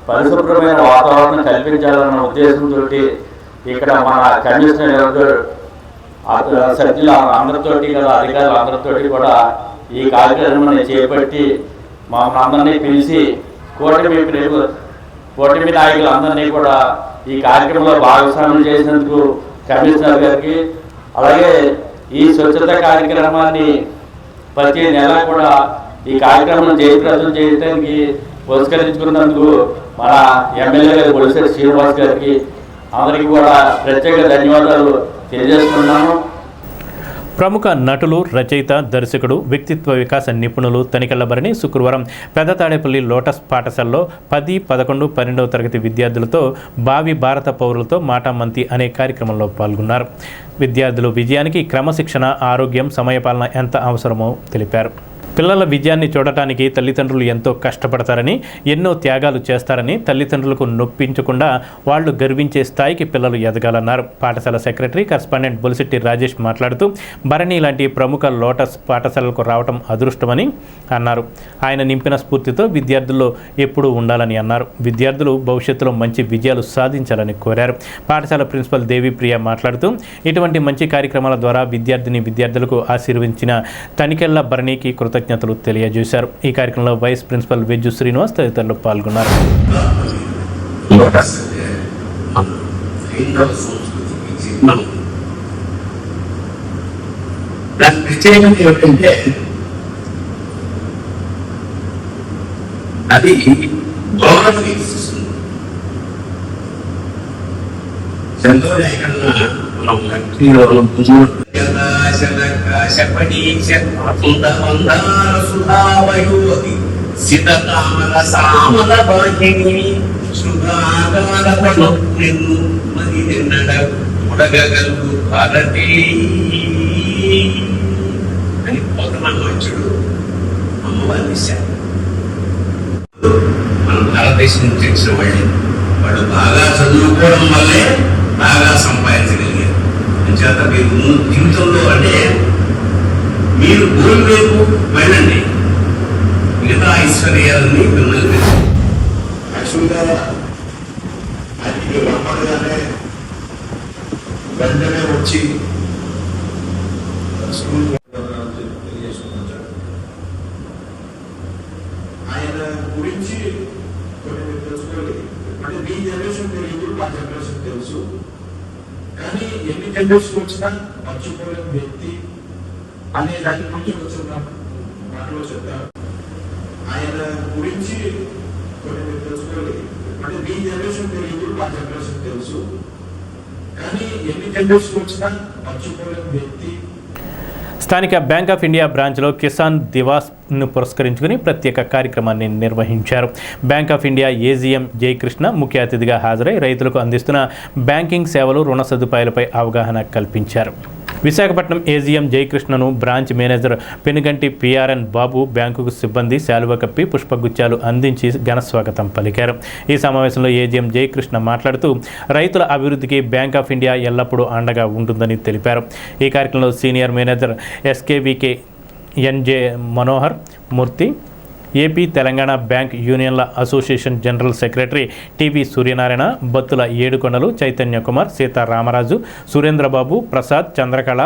పరిశుభ్రమైన వాతావరణం కల్పించాలన్న ఉద్దేశంతో ఇక్కడ మన కమిషనర్ సభ్యులు అందరితోటి కదా అధికారులు అందరితోటి కూడా ఈ కార్యక్రమాన్ని చేపట్టి మమ్మల్ని అందరినీ పిలిచి కూటమి నాయకులు అందరినీ కూడా ఈ కార్యక్రమంలో భాగస్వామ్యం చేసినందుకు కమిషనర్ గారికి, అలాగే ఈ స్వచ్ఛత కార్యక్రమాన్ని ప్రతి నెల కూడా ఈ కార్యక్రమం జయప్రదం చేయడానికి పురస్కరించుకున్నందుకు మన ఎమ్మెల్యే గారు బొలిశెట్టి శ్రీనివాస్ గారికి అందరికీ కూడా ప్రత్యేక ధన్యవాదాలు తెలియజేస్తున్నాను. ప్రముఖ నటులు, రచయిత, దర్శకుడు, వ్యక్తిత్వ వికాస నిపుణులు తనికెళ్ల భరణి శుక్రవారం పెద్ద తాడేపల్లి లోటస్ పాఠశాలలో 10, 11, 12వ తరగతి విద్యార్థులతో భావి భారత పౌరులతో మాటామంతి అనే కార్యక్రమంలో పాల్గొన్నారు. విద్యార్థులు విజయానికి క్రమశిక్షణ, ఆరోగ్యం, సమయపాలన ఎంత అవసరమో తెలిపారు. పిల్లల విజయాన్ని చూడటానికి తల్లిదండ్రులు ఎంతో కష్టపడతారని, ఎన్నో త్యాగాలు చేస్తారని, తల్లిదండ్రులకు నొప్పించకుండా వాళ్ళు గర్వించే స్థాయికి పిల్లలు ఎదగాలన్నారు. పాఠశాల సెక్రటరీ కరస్పాండెంట్ బొలిశెట్టి రాజేష్ మాట్లాడుతూ భరణి లాంటి ప్రముఖ లోటస్ పాఠశాలలకు రావడం అదృష్టమని అన్నారు. ఆయన నింపిన స్ఫూర్తితో విద్యార్థుల్లో ఎప్పుడూ ఉండాలని అన్నారు. విద్యార్థులు భవిష్యత్తులో మంచి విజయాలు సాధించాలని కోరారు. పాఠశాల ప్రిన్సిపల్ దేవిప్రియ మాట్లాడుతూ ఇటువంటి మంచి కార్యక్రమాల ద్వారా విద్యార్థులకు ఆశీర్వదించిన తనికెళ్ల భరణికి కృతజ్ఞతలు తెలియజేశారు. ఈ కార్యక్రమంలో వైస్ ప్రిన్సిపల్ వెజ్జు శ్రీనివాస్ తదితరులు పాల్గొన్నారు. అది అని పొగమంచుడు అమ్మవారిని మన భారతదేశం నుంచి వచ్చిన వాళ్ళు బాగా చదువుకోవడం వల్లే బాగా సంపాదించగలిగారు. చేత మీరు జీవితంలో అంటే మీరు భూమి వైపు వెళ్ళండి, మిగతా ఐశ్వర్యాలని మిమ్మల్ని యాక్చువల్గా అది రమ్మగానే వెంటనే వచ్చి స్కూల్ తెలియజేసుకుంటాడు. ఆయన గురించి కొన్ని మీరు తెలుసుకోవాలి. అంటే మీ జనరేషన్ తెలియదు, మా జనరేషన్ తెలుసు. కానీ ఎన్ని జనరేషన్ వచ్చినా మర్చిపోలేని వ్యక్తి అనే దాని గురించి వచ్చిన మాటలో చెప్తారు. ఆయన గురించి కొన్ని మీరు తెలుసుకోవాలి. అంటే మీ జనరేషన్ తెలియదు, మా జనరేషన్ తెలుసు. కానీ ఎన్ని టెండర్స్ వచ్చినా మర్చిపోలేని వ్యక్తి. స్థానిక బ్యాంక్ ఆఫ్ ఇండియా బ్రాంచ్లో కిసాన్ దివాస్ను పురస్కరించుకుని ప్రత్యేక కార్యక్రమాన్ని నిర్వహించారు. Bank of India AGM Jayakrishna ముఖ్య అతిథిగా హాజరై రైతులకు అందిస్తున్న బ్యాంకింగ్ సేవలు, రుణ సదుపాయాలపై అవగాహన కల్పించారు. విశాఖపట్నం ఏజీఎం జయకృష్ణను branch manager Penuganti PRN Babu, bank సిబ్బంది శాలువ కప్పి పుష్పగుచ్చాలు అందించి ఘనస్వాగతం పలికారు. ఈ సమావేశంలో ఏజీఎం జయకృష్ణ మాట్లాడుతూ రైతుల అభివృద్ధికి బ్యాంక్ ఆఫ్ ఇండియా ఎల్లప్పుడూ అండగా ఉంటుందని తెలిపారు. ఈ కార్యక్రమంలో senior manager SKVK NJ Manohar Murthy, AP Telangana bank యూనియన్ల association general secretary TV Suryanarayana, Battula Yedukondalu, Chaitanya Kumar, Sitaramaraju, Surendrababu, Prasad, Chandrakala,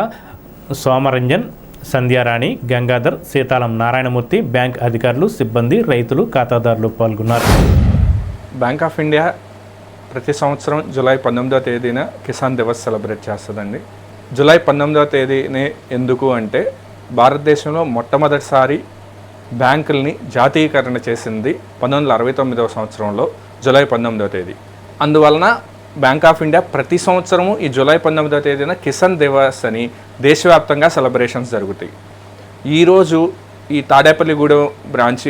Somaranjan, Sandhyarani, Gangadhar, Seethalam Narayanamurthy, bank అధికారులు, సిబ్బంది, రైతులు, ఖాతాదారులు పాల్గొన్నారు. బ్యాంక్ ఆఫ్ ఇండియా ప్రతి సంవత్సరం జూలై 19వ తేదీన కిసాన్ దివస్ సెలబ్రేట్ చేస్తుందండి. జూలై 19వ తేదీనే ఎందుకు అంటే భారతదేశంలో మొట్టమొదటిసారి బ్యాంకుల్ని జాతీయకరణ చేసింది 1969వ సంవత్సరంలో జూలై 19వ తేదీ. అందువలన బ్యాంక్ ఆఫ్ ఇండియా ప్రతి సంవత్సరము ఈ జూలై 19వ తేదీన కిసాన్ దివస్ అని దేశవ్యాప్తంగా సెలబ్రేషన్స్ జరుగుతాయి. ఈరోజు ఈ తాడేపల్లిగూడెం బ్రాంచ్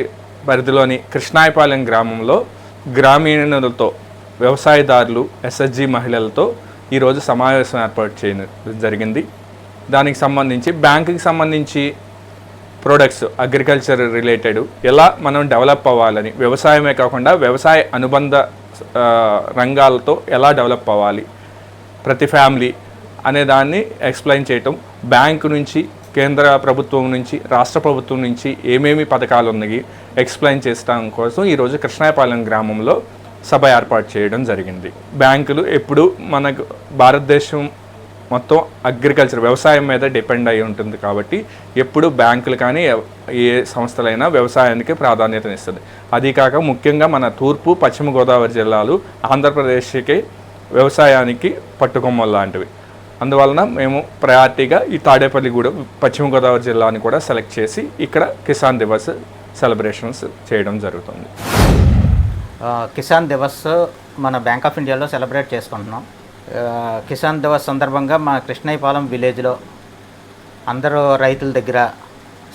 పరిధిలోని కృష్ణాయపాలెం గ్రామంలో గ్రామీణులతో, వ్యవసాయదారులు, ఎస్ఎస్జి మహిళలతో ఈరోజు సమావేశం ఏర్పాటు చేయడం జరిగింది. దానికి సంబంధించి బ్యాంకుకి సంబంధించి ప్రోడక్ట్స్, అగ్రికల్చర్ రిలేటెడ్ ఎలా మనం డెవలప్ అవ్వాలని, వ్యవసాయమే కాకుండా వ్యవసాయ అనుబంధ రంగాలతో ఎలా డెవలప్ అవ్వాలి ప్రతి ఫ్యామిలీ అనే దాన్ని ఎక్స్ప్లెయిన్ చేయటం, బ్యాంకు నుంచి, కేంద్ర ప్రభుత్వం నుంచి, రాష్ట్ర ప్రభుత్వం నుంచి ఏమేమి పథకాలు ఉన్నాయి ఎక్స్ప్లెయిన్ చేయడం కోసం ఈరోజు కృష్ణాయపాలెం గ్రామంలో సభ ఏర్పాటు చేయడం జరిగింది. బ్యాంకులు ఎప్పుడు మనకు భారతదేశం మొత్తం అగ్రికల్చర్, వ్యవసాయం మీద డిపెండ్ అయి ఉంటుంది కాబట్టి ఎప్పుడు బ్యాంకులు కానీ ఏ సంస్థలైనా వ్యవసాయానికి ప్రాధాన్యతనిస్తుంది. అది కాక ముఖ్యంగా మన తూర్పు, పశ్చిమ గోదావరి జిల్లాలు ఆంధ్రప్రదేశ్కి వ్యవసాయానికి పట్టుకొమ్మలు లాంటివి. అందువలన మేము ప్రయారిటీగా ఈ తాడేపల్లిగూడెం పశ్చిమ గోదావరి జిల్లాని కూడా సెలెక్ట్ చేసి ఇక్కడ కిసాన్ దివస్ సెలబ్రేషన్స్ చేయడం జరుగుతుంది. కిసాన్ దివస్ మన బ్యాంక్ ఆఫ్ ఇండియాలో సెలబ్రేట్ చేసుకుంటున్నాం. కిసాన్ దివస్ సందర్భంగా మా కృష్ణాయపాలెం విలేజ్లో అందరూ రైతుల దగ్గర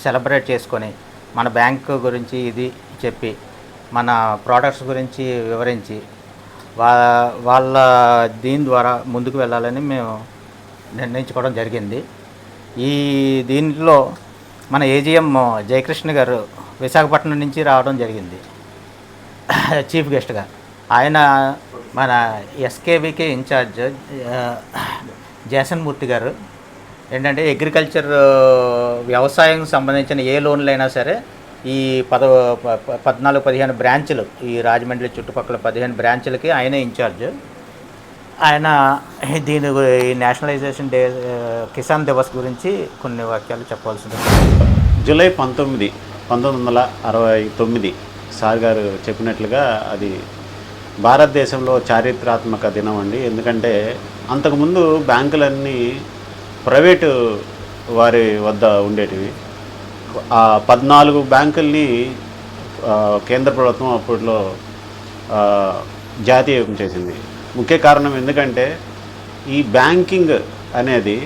సెలబ్రేట్ చేసుకొని మన బ్యాంకు గురించి ఇది చెప్పి, మన ప్రోడక్ట్స్ గురించి వివరించి వాళ్ళ దీని ద్వారా ముందుకు వెళ్ళాలని మేము నిర్ణయించుకోవడం జరిగింది. ఈ దీంట్లో మన ఏజీఎం జయకృష్ణ గారు విశాఖపట్నం నుంచి రావడం జరిగింది చీఫ్ గెస్ట్గా. ఆయన మన ఎస్కేవికే ఇన్ఛార్జ్ జేసన్మూర్తి గారు ఏంటంటే అగ్రికల్చర్, వ్యవసాయం సంబంధించిన ఏ లోన్లైనా సరే ఈ 14-15 బ్రాంచులు, ఈ రాజమండ్రి చుట్టుపక్కల 15 బ్రాంచులకి ఆయనే ఇన్ఛార్జ్. ఆయన దీని ఈ నేషనలైజేషన్ డే, కిసాన్ దివస్ గురించి కొన్ని వాక్యాలు చెప్పవలసింది. జూలై 19, 1969 సార్ గారు చెప్పినట్లుగా అది భారతదేశంలో చారిత్రాత్మక దినం అండి. ఎందుకంటే అంతకుముందు బ్యాంకులన్నీ ప్రైవేటు వారి వద్ద ఉండేటివి. ఆ 14 బ్యాంకుల్ని కేంద్ర ప్రభుత్వం అప్పట్లో జాతీయం చేసింది. ముఖ్య కారణం ఎందుకంటే ఈ బ్యాంకింగ్ అనేది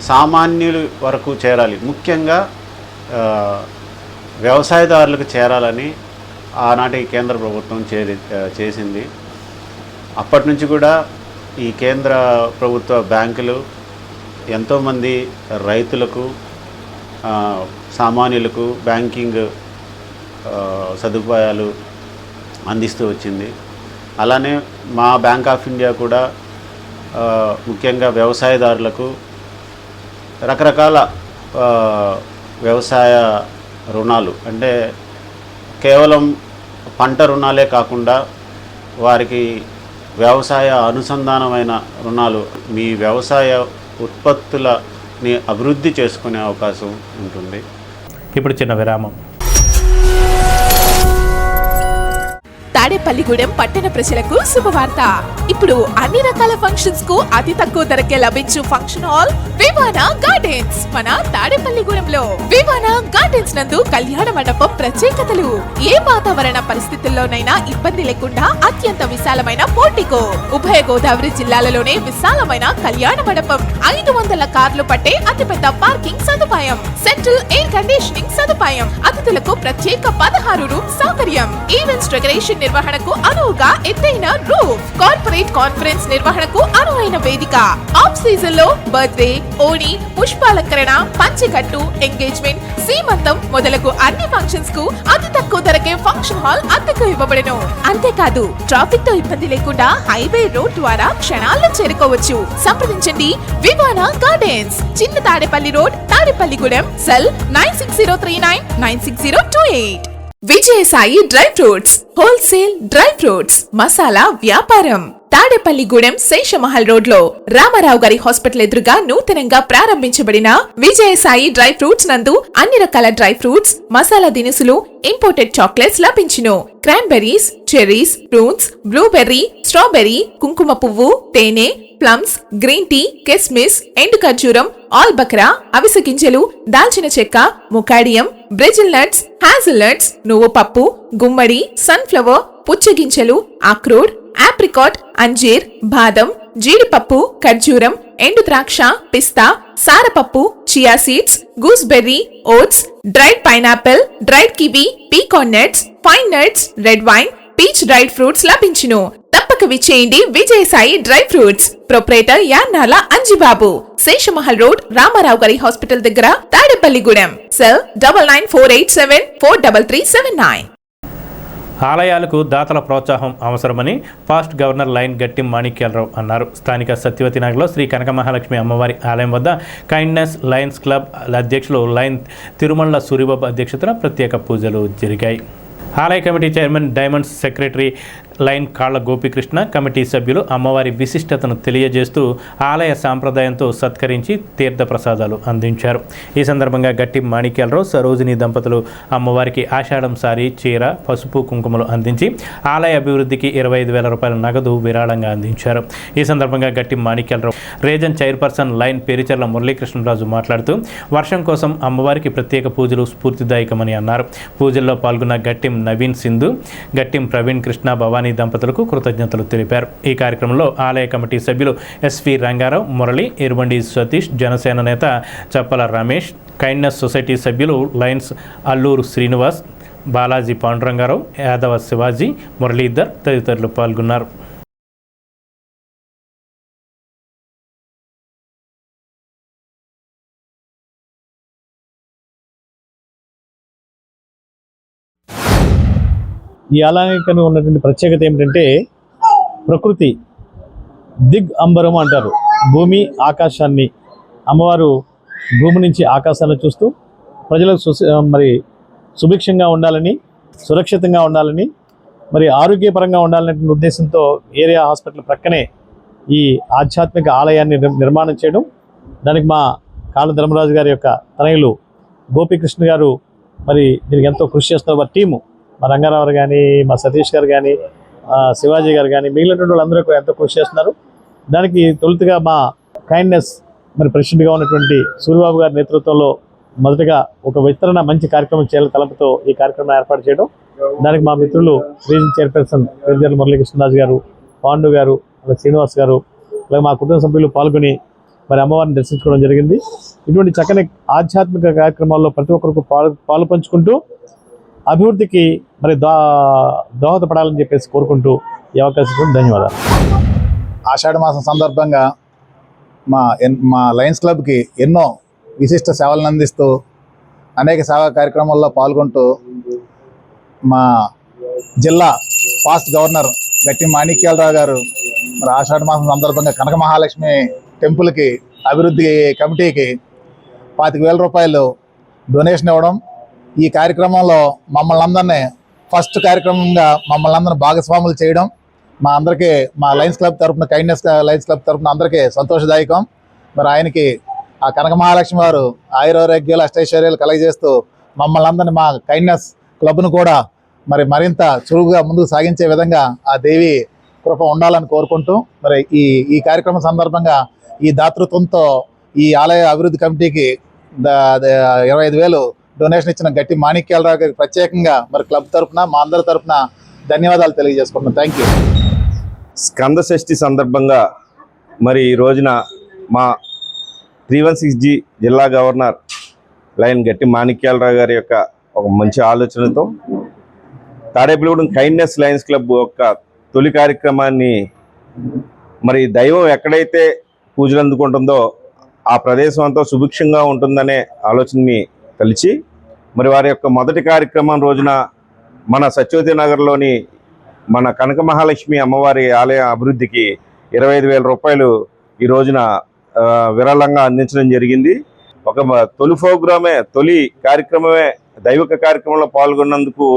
సామాన్యుల వరకు చేరాలి, ముఖ్యంగా వ్యవసాయదారులకు చేరాలని ఆనాటి కేంద్ర ప్రభుత్వం చేసింది. అప్పటి నుంచి కూడా ఈ కేంద్ర ప్రభుత్వ బ్యాంకులు ఎంతోమంది రైతులకు, సామాన్యులకు బ్యాంకింగ్ సదుపాయాలు అందిస్తూ వచ్చింది. అలానే మా బ్యాంక్ ఆఫ్ ఇండియా కూడా ముఖ్యంగా వ్యవసాయదారులకు రకరకాల వ్యవసాయ రుణాలు, అంటే కేవలం పంట రుణాలే కాకుండా వారికి వ్యవసాయ అనుసంధానమైన రుణాలు, మీ వ్యవసాయ ఉత్పత్తులని అభివృద్ధి చేసుకునే అవకాశం ఉంటుంది. ఇప్పుడు చిన్న విరామం. తాడేపల్లిగూడెం పట్టణ ప్రజలకు శుభవార్త. ఇప్పుడు అన్ని రకాల ఫంక్షన్స్ కు అతి తక్కువ ధరకే లభించు ఫంక్షన్ హాల్ వివానా గార్డెన్స్ మన తాడేపల్లిగూడెంలో. వివానా గార్డెన్స్ నందు కళ్యాణ మండపం ప్రత్యేకతలు. ఏ వాతావరణ పరిస్థితుల్లోనైనా ఇబ్బంది లేకుండా అత్యంత విశాలమైన పోర్టికో, ఉభయ గోదావరి జిల్లాలలోనే విశాలమైన కళ్యాణ మండపం, 500 కార్లు పట్టే అతిపెద్ద పార్కింగ్ సదుపాయం, సెంట్రల్ ఎయిర్ కండిషనింగ్ సదుపాయం, అతిథులకు ప్రత్యేక 16 రూమ్ సౌకర్యం, ఈవెంట్స్ డెకరేషన్ నిర్వహణకు అనువుగా ఎత్తైన రూఫ్, కార్పొరేట్ కాన్ఫరెన్స్ నిర్వహణకు అనువైన వేదిక, ఆఫ్ సీజన్ లో బర్త్డే, ఓణి, పుష్పాలంకరణ, పంచెకట్టు, ఎంగేజ్మెంట్, సీమంతం మొదలగు అన్ని ఫంక్షన్స్ కు అతి తక్కువ ధరకే ఫంక్షన్ హాల్ అద్దెకు ఇవ్వబడును. అంతేకాదు ట్రాఫిక్ తో ఇబ్బంది లేకుండా హైవే రోడ్ ద్వారా క్షణాల్లో చేరుకోవచ్చు. సంప్రదించండి వివానా గార్డెన్స్, చిన్న Tadepalli road, Tadepalligudem. Cell 9603996028. Vijayasai dry fruits wholesale dry fruits masala వ్యాపారం. తాడేపల్లిగూడెం శేషమహల్ రోడ్ లో రామారావు గారి హాస్పిటల్ ఎదురుగా నూతనంగా ప్రారంభించబడిన విజయసాయి డ్రై ఫ్రూట్స్ నందు అన్ని రకాల డ్రై ఫ్రూట్స్, మసాలా దినుసులు, ఇంపోర్టెడ్ చాక్లెట్స్ లభించును. Cranberries, cherries, prunes, blueberry, strawberry, కుంకుమ పువ్వు, తేనె, ప్లమ్స్, గ్రీన్ టీ, కిస్మిస్, ఎండు ఖర్జూరం, ఆల్ బక్రా, అవిసె గింజలు, దాల్చిన చెక్క, ముకాడియం, బ్రెజిల్ నట్స్, హ్యాజిల్ నట్స్, నువ్వు పప్పు, గుమ్మడి, సన్ఫ్లవర్, పుచ్చగింజలు, అక్రోడ్, ఆప్రికాట్, అంజీర్, బాదం, జీడిపప్పు, ఖర్జూరం, ఎండు ద్రాక్ష, పిస్తా, సారపప్పు, chia seeds, gooseberry, oats, dried pineapple, dried kiwi, pecan nuts, pine nuts, red wine, peach dried fruits లభించును. తప్పక విచ్చేయండి Vijayasai dry fruits. Proprietor Yannala Anjibabu, Seshamahal road, Ramarao గారి హాస్పిటల్ దగ్గర, తాడేపల్లిగూడెం. సెల్ 9948743379. ఆలయాలకు దాతల ప్రోత్సాహం అవసరమని పాస్ట్ గవర్నర్ లైన్ గట్టిం మాణిక్యాలరావు అన్నారు. స్థానిక సత్యవతి నగర్లో శ్రీ కనక మహాలక్ష్మి అమ్మవారి ఆలయం వద్ద కైండ్నెస్ లయన్స్ క్లబ్ అధ్యక్షులు లైన్ తిరుమల సూరిబాబు అధ్యక్షతన ప్రత్యేక పూజలు జరిగాయి. ఆలయ committee chairman diamonds secretary line కాళ్ల గోపీకృష్ణ, కమిటీ సభ్యులు అమ్మవారి విశిష్టతను తెలియజేస్తూ ఆలయ సాంప్రదాయంతో సత్కరించి తీర్థ ప్రసాదాలు అందించారు. ఈ సందర్భంగా గట్టి మాణిక్యాలరావు, సరోజిని దంపతులు అమ్మవారికి ఆషాఢం సారీ, చీర, పసుపు కుంకుమలు అందించి ఆలయ అభివృద్ధికి 25,000 రూపాయల నగదు విరాళంగా అందించారు. ఈ సందర్భంగా Gatti Manikyalarao region chairperson Lion Pericharla Muralikrishnaraju మాట్లాడుతూ వర్షం కోసం అమ్మవారికి ప్రత్యేక పూజలు స్ఫూర్తిదాయకమని అన్నారు. పూజల్లో పాల్గొన్న గట్టిం నవీన్ సింధు, గట్టిం ప్రవీణ్ కృష్ణ, భవానీ దంపతులకు కృతజ్ఞతలు తెలిపారు. ఈ కార్యక్రమంలో ఆలయ కమిటీ సభ్యులు ఎస్వి రంగారావు, మురళి, ఎరుబండి సతీష్, జనసేన నేత చప్పల రమేష్, కైండ్నెస్ సొసైటీ సభ్యులు లయన్స్ అల్లూరు శ్రీనివాస్, బాలాజీ పాండురంగారావు, యాదవ శివాజీ, మురళీధర్ తదితరులు పాల్గొన్నారు. ఈ ఆలయానికి ఉన్నటువంటి ప్రత్యేకత ఏమిటంటే ప్రకృతి దిగ్ అంబరం అంటారు. భూమి ఆకాశాన్ని, అమ్మవారు భూమి నుంచి ఆకాశాన్ని చూస్తూ ప్రజలకు మరి సుభిక్షంగా ఉండాలని, సురక్షితంగా ఉండాలని, మరి ఆరోగ్యపరంగా ఉండాలనే ఉద్దేశంతో ఏరియా హాస్పిటల్ ప్రక్కనే ఈ ఆధ్యాత్మిక ఆలయాన్ని నిర్మాణం చేయడం. దానికి మా కాళ్ళ ధర్మరాజు గారి యొక్క తనయులు గోపీకృష్ణ గారు మరి దీనికి ఎంతో కృషి చేస్తున్నారు. వారి టీము, మా రంగారావు గారు కానీ, మా సతీష్ గారు కానీ, శివాజీ గారు కానీ, మిగిలినటువంటి వాళ్ళందరూ ఎంతో కృషి చేస్తున్నారు. దానికి తొలుతగా మా కైండ్నెస్ మరి ప్రెసిడెంట్గా ఉన్నటువంటి సూరిబాబు గారి నేతృత్వంలో మొదటగా ఒక విస్తరణ మంచి కార్యక్రమం చేయాలని తలపుతో ఈ కార్యక్రమం ఏర్పాటు చేయడం. దానికి మా మిత్రులు రీజన్ చైర్పర్సన్ పేరిచర్ల మురళీకృష్ణరాజు గారు, పాండు గారు, శ్రీనివాస్ గారు, అలాగే మా కుటుంబ సభ్యులు పాల్గొని మరి అమ్మవారిని దర్శించుకోవడం జరిగింది. ఇటువంటి చక్కని ఆధ్యాత్మిక కార్యక్రమాల్లో ప్రతి ఒక్కరికి పాలు పంచుకుంటూ అభివృద్ధికి మరి దోహదపడాలని చెప్పేసి కోరుకుంటూ ఈ అవకాశం ధన్యవాదాలు. ఆషాఢ మాసం సందర్భంగా మా లయన్స్ క్లబ్కి ఎన్నో విశిష్ట సేవలను అందిస్తూ అనేక సేవా కార్యక్రమాల్లో పాల్గొంటూ మా జిల్లా పాస్ట్ గవర్నర్ గట్టి మాణిక్యాలరావు గారు మరి ఆషాఢ మాసం సందర్భంగా కనక మహాలక్ష్మి టెంపుల్కి అభివృద్ధి కమిటీకి 25,000 రూపాయలు డొనేషన్ ఇవ్వడం, ఈ కార్యక్రమంలో మమ్మల్ని అందరినీ ఫస్ట్ కార్యక్రమంగా మమ్మల్ని అందరినీ భాగస్వాములు చేయడం మా అందరికీ, మా లయన్స్ క్లబ్ తరఫున, కైండ్నెస్ లయన్స్ క్లబ్ తరఫున అందరికీ సంతోషదాయకం. మరి ఆయనకి ఆ కనక మహాలక్ష్మి వారు ఆయురారోగ్యాలు, అష్టైశ్వర్యాలు కలగజేస్తూ మమ్మల్ని అందరినీ, మా కైండ్నెస్ క్లబ్ను కూడా మరి మరింత చురుగ్గా ముందుకు సాగించే విధంగా ఆ దేవి కృప ఉండాలని కోరుకుంటూ మరి ఈ కార్యక్రమం సందర్భంగా ఈ దాతృత్వంతో ఈ ఆలయ అభివృద్ధి కమిటీకి 25,000 డొనేషన్ ఇచ్చిన గట్టి మాణిక్యాలరావు గారికి ప్రత్యేకంగా మరి క్లబ్ తరఫున మా అందరి తరఫున ధన్యవాదాలు తెలియజేసుకుంటున్నాం. Thank you. స్కంద షష్ఠి సందర్భంగా మరి ఈ రోజున మా 316G జిల్లా గవర్నర్ లయన్ గట్టి మాణిక్యాలరావు గారి యొక్క ఒక మంచి ఆలోచనతో తాడేపల్లిగూడెం కైండ్నెస్ లయన్స్ క్లబ్ యొక్క తొలి కార్యక్రమాన్ని మరి దైవం ఎక్కడైతే పూజలు అందుకుంటుందో ఆ ప్రదేశం అంతా సుభిక్షంగా ఉంటుందనే ఆలోచనని కలిసి మరి వారి యొక్క మొదటి కార్యక్రమం రోజున మన సత్యవతి నగర్లోని మన కనక మహాలక్ష్మి అమ్మవారి ఆలయ అభివృద్ధికి 25,000 రూపాయలు ఈ రోజున విరాళంగా అందించడం జరిగింది. ఒక తొలి కార్యక్రమమే దైవిక కార్యక్రమంలో పాల్గొన్నందుకు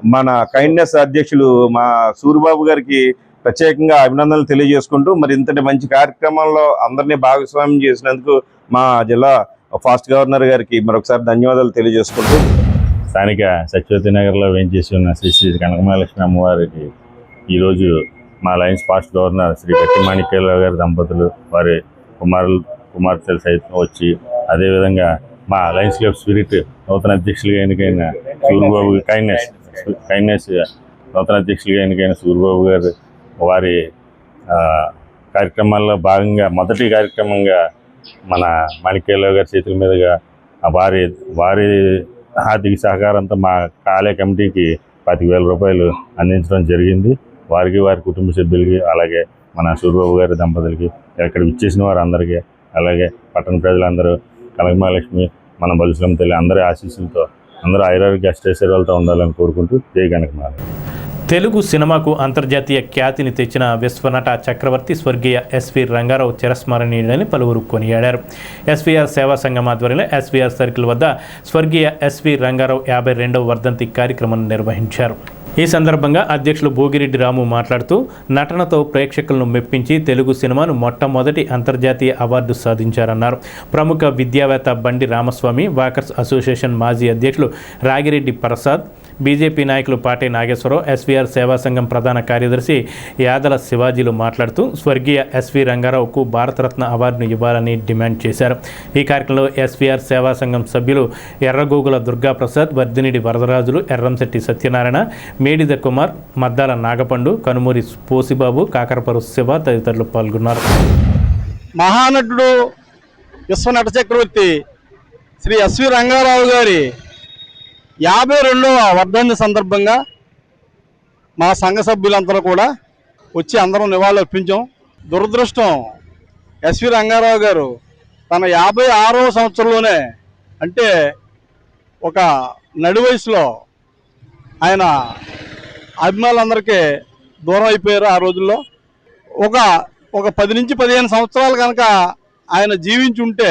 మన కైండ్నెస్ అధ్యక్షులు మా సూరిబాబు గారికి ప్రత్యేకంగా అభినందనలు తెలియజేసుకుంటూ మరి ఇంతటి మంచి కార్యక్రమంలో అందరినీ భాగస్వామ్యం చేసినందుకు మా జిల్లా ఫాస్ట్ గవర్నర్ గారికి మరొకసారి ధన్యవాదాలు తెలియజేసుకుంటూ స్థానిక సత్యవతి నగర్లో వేయించేసి ఉన్న శ్రీ శ్రీ కనకమహాలక్ష్మి అమ్మవారికి ఈరోజు మా లయన్స్ ఫాస్ట్ గవర్నర్ శ్రీ గట్టి మాణిక్యాలరావు గారి దంపతులు వారి కుమార్తెలు సైతం వచ్చి అదేవిధంగా మా లయన్స్ క్లబ్ స్పిరిట్ నూతన అధ్యక్షులుగా ఎన్నికైన సూరిబాబు కైండ్నెస్ నూతన అధ్యక్షులుగా ఎన్నికైన సూరిబాబు గారు వారి కార్యక్రమాల్లో భాగంగా మొదటి కార్యక్రమంగా మన మాణిక్యాలరావు గారి చేతుల మీదుగా వారి ఆర్థిక సహకారంతో మా ఆలయ కమిటీకి 25,000 రూపాయలు అందించడం జరిగింది. వారికి వారి కుటుంబ సభ్యులకి అలాగే మన సూరిబాబు గారి దంపతులకి ఇక్కడ విచ్చేసిన వారందరికీ అలాగే పట్టణ ప్రజలందరూ కనకమహాలక్ష్మి మన బలుసులమ్మ తల్లి అందరి ఆశీస్సులతో అందరూ ఆయురారోగ్య అష్టైశ్వర్యాలతో ఉండాలని కోరుకుంటూ జై కనకమహాలక్ష్మి. తెలుగు సినిమాకు అంతర్జాతీయ ఖ్యాతిని తెచ్చిన విశ్వనట చక్రవర్తి స్వర్గీయ ఎస్వి రంగారావు చిరస్మరణీయుడని పలువురు కొనియాడారు. ఎస్వీఆర్ సేవా సంఘం ఆధ్వర్యంలో ఎస్వీఆర్ సర్కిల్ వద్ద స్వర్గీయ ఎస్వి రంగారావు 52వ వర్ధంతి కార్యక్రమం నిర్వహించారు. ఈ సందర్భంగా అధ్యక్షులు భోగిరెడ్డి రాము మాట్లాడుతూ నటనతో ప్రేక్షకులను మెప్పించి తెలుగు సినిమాను మొట్టమొదటి అంతర్జాతీయ అవార్డు సాధించారన్నారు. ప్రముఖ విద్యావేత్త బండి రామస్వామి, వాకర్స్ అసోసియేషన్ మాజీ అధ్యక్షులు రాగిరెడ్డి ప్రసాద్, బీజేపీ నాయకులు పాటే నాగేశ్వరరావు, ఎస్వీఆర్ సేవా సంఘం ప్రధాన కార్యదర్శి యాదల శివాజీలు మాట్లాడుతూ స్వర్గీయ ఎస్వి రంగారావుకు భారతరత్న అవార్డును ఇవ్వాలని డిమాండ్ చేశారు. ఈ కార్యక్రమంలో ఎస్వీఆర్ సేవా సంఘం సభ్యులు ఎర్రగోగుల దుర్గాప్రసాద్, వర్ధినిడి వరదరాజులు, ఎర్రంశెట్టి సత్యనారాయణ, మేడిద కుమార్, మద్దాల నాగపండు, కనుమూరి పోసిబాబు, కాకరపరు శివ తదితరులు పాల్గొన్నారు. మహానటుడు విశ్వనట చక్రవర్తి శ్రీ ఎస్వి రంగారావు గారి 52వ వర్ధంతి సందర్భంగా మా సంఘ సభ్యులందరూ కూడా వచ్చి అందరం నివాళులు అర్పించాం. దురదృష్టం ఎస్వి రంగారావు గారు తన 56వ సంవత్సరంలోనే అంటే ఒక నడి వయసులో ఆయన అభిమానులందరికీ దూరం అయిపోయారు. ఆ రోజుల్లో ఒక 10 నుంచి 15 సంవత్సరాలు కనుక ఆయన జీవించి ఉంటే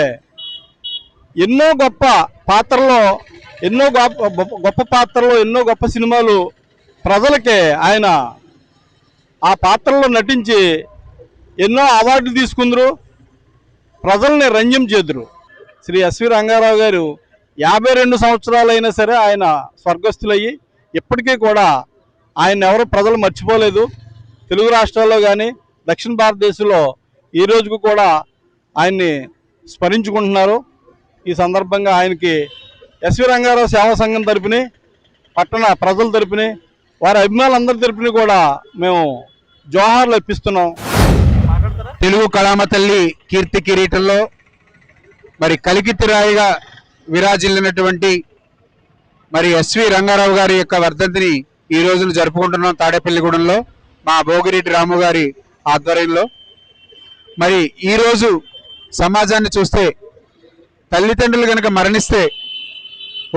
ఎన్నో గొప్ప పాత్రల్లో ఎన్నో గొప్ప సినిమాలు ప్రజలకే ఆయన ఆ పాత్రలో నటించి ఎన్నో అవార్డులు తీసుకుందరు, ప్రజల్ని రంజం చేదురు. శ్రీ ఎస్వి రంగారావు గారు 52 సంవత్సరాలైనా సరే ఆయన స్వర్గస్థులయ్యి ఇప్పటికీ కూడా ఆయన ఎవరు ప్రజలు మర్చిపోలేదు. తెలుగు రాష్ట్రాల్లో కానీ దక్షిణ భారతదేశంలో ఈ రోజుకు కూడా ఆయన్ని స్మరించుకుంటున్నారు. ఈ సందర్భంగా ఆయనకి ఎస్వి రంగారావు సేవా సంఘం తరపుని, పట్టణ ప్రజల తరపుని, వారి అభిమానులందరి తరపుని కూడా మేము జోహార్లు అర్పిస్తున్నాం. తెలుగు కళామ తల్లి కీర్తి కిరీటంలో మరి కలికితిరాయిగా విరాజిల్లినటువంటి మరి ఎస్వి రంగారావు గారి యొక్క వర్ధంతిని ఈ రోజున జరుపుకుంటున్నాం తాడేపల్లిగూడెంలో మా భోగిరెడ్డి రాము గారి ఆధ్వర్యంలో. మరి ఈరోజు సమాజాన్ని చూస్తే తల్లిదండ్రులు కనుక మరణిస్తే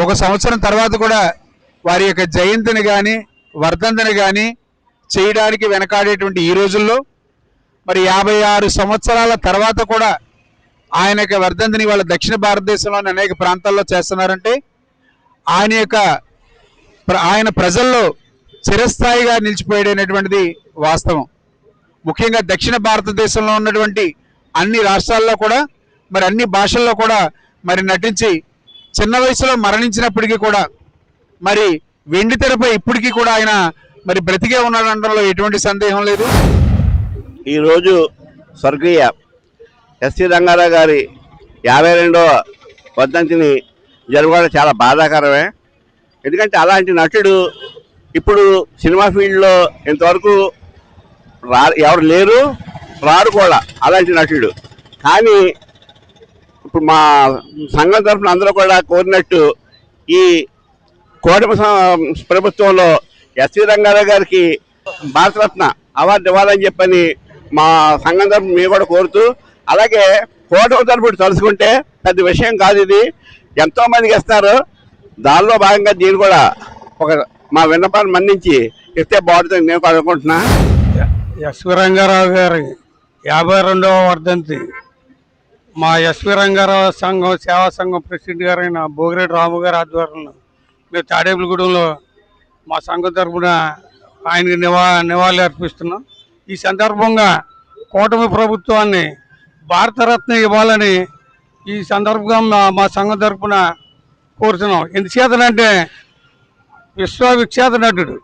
1 సంవత్సరం తర్వాత కూడా వారి యొక్క జయంతిని కానీ వర్ధంతిని కానీ చేయడానికి వెనకాడేటువంటి ఈ రోజుల్లో మరి 56 సంవత్సరాల తర్వాత కూడా ఆయన యొక్క వర్ధంతిని వాళ్ళ దక్షిణ భారతదేశంలోని అనేక ప్రాంతాల్లో చేస్తున్నారంటే ఆయన ప్రజల్లో చిరస్థాయిగా నిలిచిపోయేటటువంటిది వాస్తవం. ముఖ్యంగా దక్షిణ భారతదేశంలో ఉన్నటువంటి అన్ని రాష్ట్రాల్లో కూడా మరి అన్ని భాషల్లో కూడా మరి నటించి చిన్న వయసులో మరణించినప్పటికీ కూడా మరి వెండి తెరపై ఇప్పటికీ కూడా ఆయన మరి బ్రతికే ఉన్నాడనడంలో ఎటువంటి సందేహం లేదు. ఈరోజు స్వర్గీయ ఎస్వి రంగారావు గారి 52వ వర్ధంతిని జరగడం చాలా బాధాకరమే. ఎందుకంటే అలాంటి నటుడు ఇప్పుడు సినిమా ఫీల్డ్లో ఇంతవరకు ఎవరు లేరు, రారు కూడా అలాంటి నటుడు. కానీ ఇప్పుడు మా సంఘం తరఫున అందరూ కూడా కోరినట్టు ఈ కూటమి ప్రభుత్వంలో ఎస్వి రంగారావు గారికి భారతరత్న అవార్డు ఇవ్వాలని చెప్పని మా సంఘం తరఫున మేము కూడా కోరుతూ, అలాగే కూటమి తరఫున తలుచుకుంటే పెద్ద విషయం కాదు, ఇది ఎంతోమందికి ఇస్తారు. దానిలో భాగంగా దీన్ని కూడా ఒక మా విన్నపాన్ని మన్నించి ఇస్తే బాగుంటుందని నేను కూడా అనుకుంటున్నా. ఎస్వి రంగారావు గారి 52వ వర్ధంతి మా ఎస్వి రంగారావు సంఘం సేవా సంఘం ప్రెసిడెంట్ గారైన భోగిరెడ్డి రాము గారి ఆధ్వర్యంలో మేము తాడేపల్లిగూడెంలో మా సంఘం తరఫున ఆయనకి నివాళులు అర్పిస్తున్నాం. ఈ సందర్భంగా కూటమి ప్రభుత్వాన్ని భారతరత్న ఇవ్వాలని ఈ సందర్భంగా మా సంఘం తరఫున కోరుతున్నాం. ఎందుచేతనంటే విశ్వవిఖ్యాత నటుడు,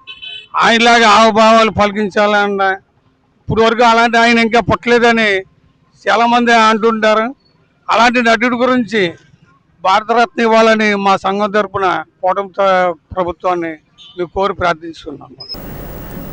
ఆయనలాగా హావభావాలు పలికించాలన్న ఇప్పుడు వరకు అలాంటి ఆయన ఇంకా పుట్టలేదని చాలామంది అంటుంటారు. అలాంటి నటుడి గురించి భారతరత్న ఇవ్వాలని మా సంఘం తరఫున కూటమి ప్రభుత్వాన్ని మేము కోరి ప్రార్థిస్తున్నాం.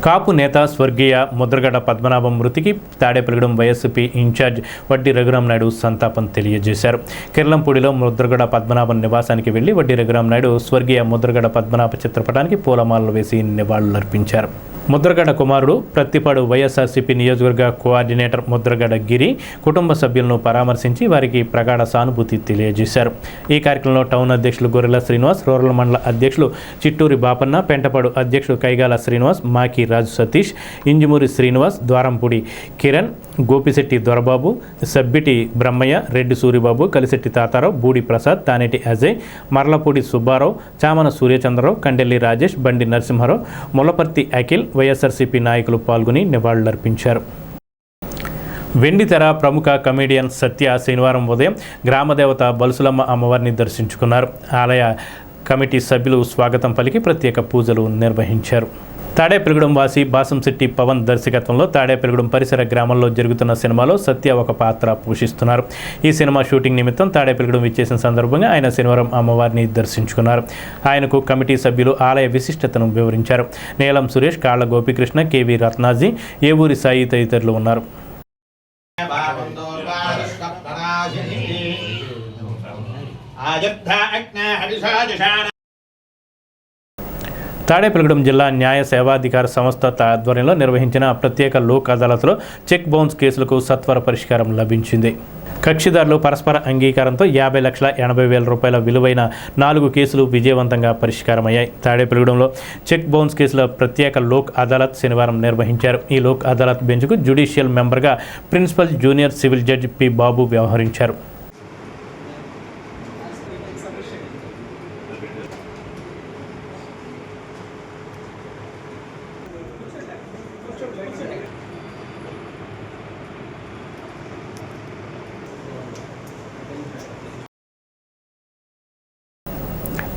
కాపు నేత స్వర్గీయ ముద్రగడ పద్మనాభం మృతికి తాడేపల్లిగూడెం వైఎస్పీ ఇన్ఛార్జ్ వడ్డీ రఘురామనాయుడు సంతాపం తెలియజేశారు. కిర్లంపూడిలో ముద్రగడ పద్మనాభం నివాసానికి వెళ్లి వడ్డీ రఘురామనాయుడు స్వర్గీయ ముద్రగడ పద్మనాభ చిత్రపటానికి పూలమాలలు వేసి నివాళులర్పించారు. ముద్రగడ కుమారుడు ప్రత్తిపాడు వైఎస్ఆర్సీపీ నియోజకవర్గ కోఆర్డినేటర్ ముద్రగడ గిరి కుటుంబ సభ్యులను పరామర్శించి వారికి ప్రగాఢ సానుభూతి తెలియజేశారు. ఈ కార్యక్రమంలో టౌన్ అధ్యక్షులు గొర్రెల శ్రీనివాస్, రూరల్ మండల అధ్యక్షులు చిట్టూరి బాపన్న, పెంటపాడు అధ్యక్షుడు కైగాల శ్రీనివాస్, మాకి రాజు సతీష్, ఇంజమూరి శ్రీనివాస్, ద్వారంపూడి కిరణ్, గోపిశెట్టి దొరబాబు, సబ్బిటి బ్రహ్మయ్య, రెడ్డి సూరిబాబు, కలిశెట్టి తాతారావు, బూడి ప్రసాద్, తానేటి అజయ్, మర్లపూడి సుబ్బారావు, చామన సూర్యచంద్రరావు, కండెల్లి రాజేష్, బండి నరసింహారావు, ములపర్తి అఖిల్, వైఎస్ఆర్సీపీ నాయకులు పాల్గొని నివాళులర్పించారు. వెండితెర ప్రముఖ కమెడియన్ సత్య శనివారం ఉదయం గ్రామదేవత బలుసులమ్మ అమ్మవారిని దర్శించుకున్నారు. ఆలయ కమిటీ సభ్యులు స్వాగతం పలికి ప్రత్యేక పూజలు నిర్వహించారు. తాడేపల్లిగూడెం వాసి బాసంశెట్టి పవన్ దర్శకత్వంలో తాడేపల్లిగూడెం పరిసర గ్రామంలో జరుగుతున్న సినిమాలో సత్య ఒక పాత్ర పోషిస్తున్నారు. ఈ సినిమా షూటింగ్ నిమిత్తం తాడేపల్లిగూడెం విచ్చేసిన సందర్భంగా ఆయన శనివారం అమ్మవారిని దర్శించుకున్నారు. ఆయనకు కమిటీ సభ్యులు ఆలయ విశిష్టతను వివరించారు. నీలం సురేష్, కాళ్ల గోపికృష్ణ, కేవీ రత్నాజీ, ఏవూరి సాయి తదితరులు ఉన్నారు. తాడేపల్లిగూడెం జిల్లా న్యాయ సేవాధికార సంస్థ ఆధ్వర్యంలో నిర్వహించిన ప్రత్యేక లోక్ అదాలత్లో చెక్ బౌన్స్ కేసులకు సత్వర పరిష్కారం లభించింది. కక్షిదారులు పరస్పర అంగీకారంతో 50,80,000 రూపాయల విలువైన 4 కేసులు విజయవంతంగా పరిష్కారమయ్యాయి. తాడేపల్లిగూడెంలో చెక్ బౌన్స్ కేసుల ప్రత్యేక లోక్ అదాలత్ శనివారం నిర్వహించారు. ఈ లోక్ అదాలత్ బెంచ్కు జ్యుడిషియల్ మెంబర్గా principal junior civil judge P Babu వ్యవహరించారు.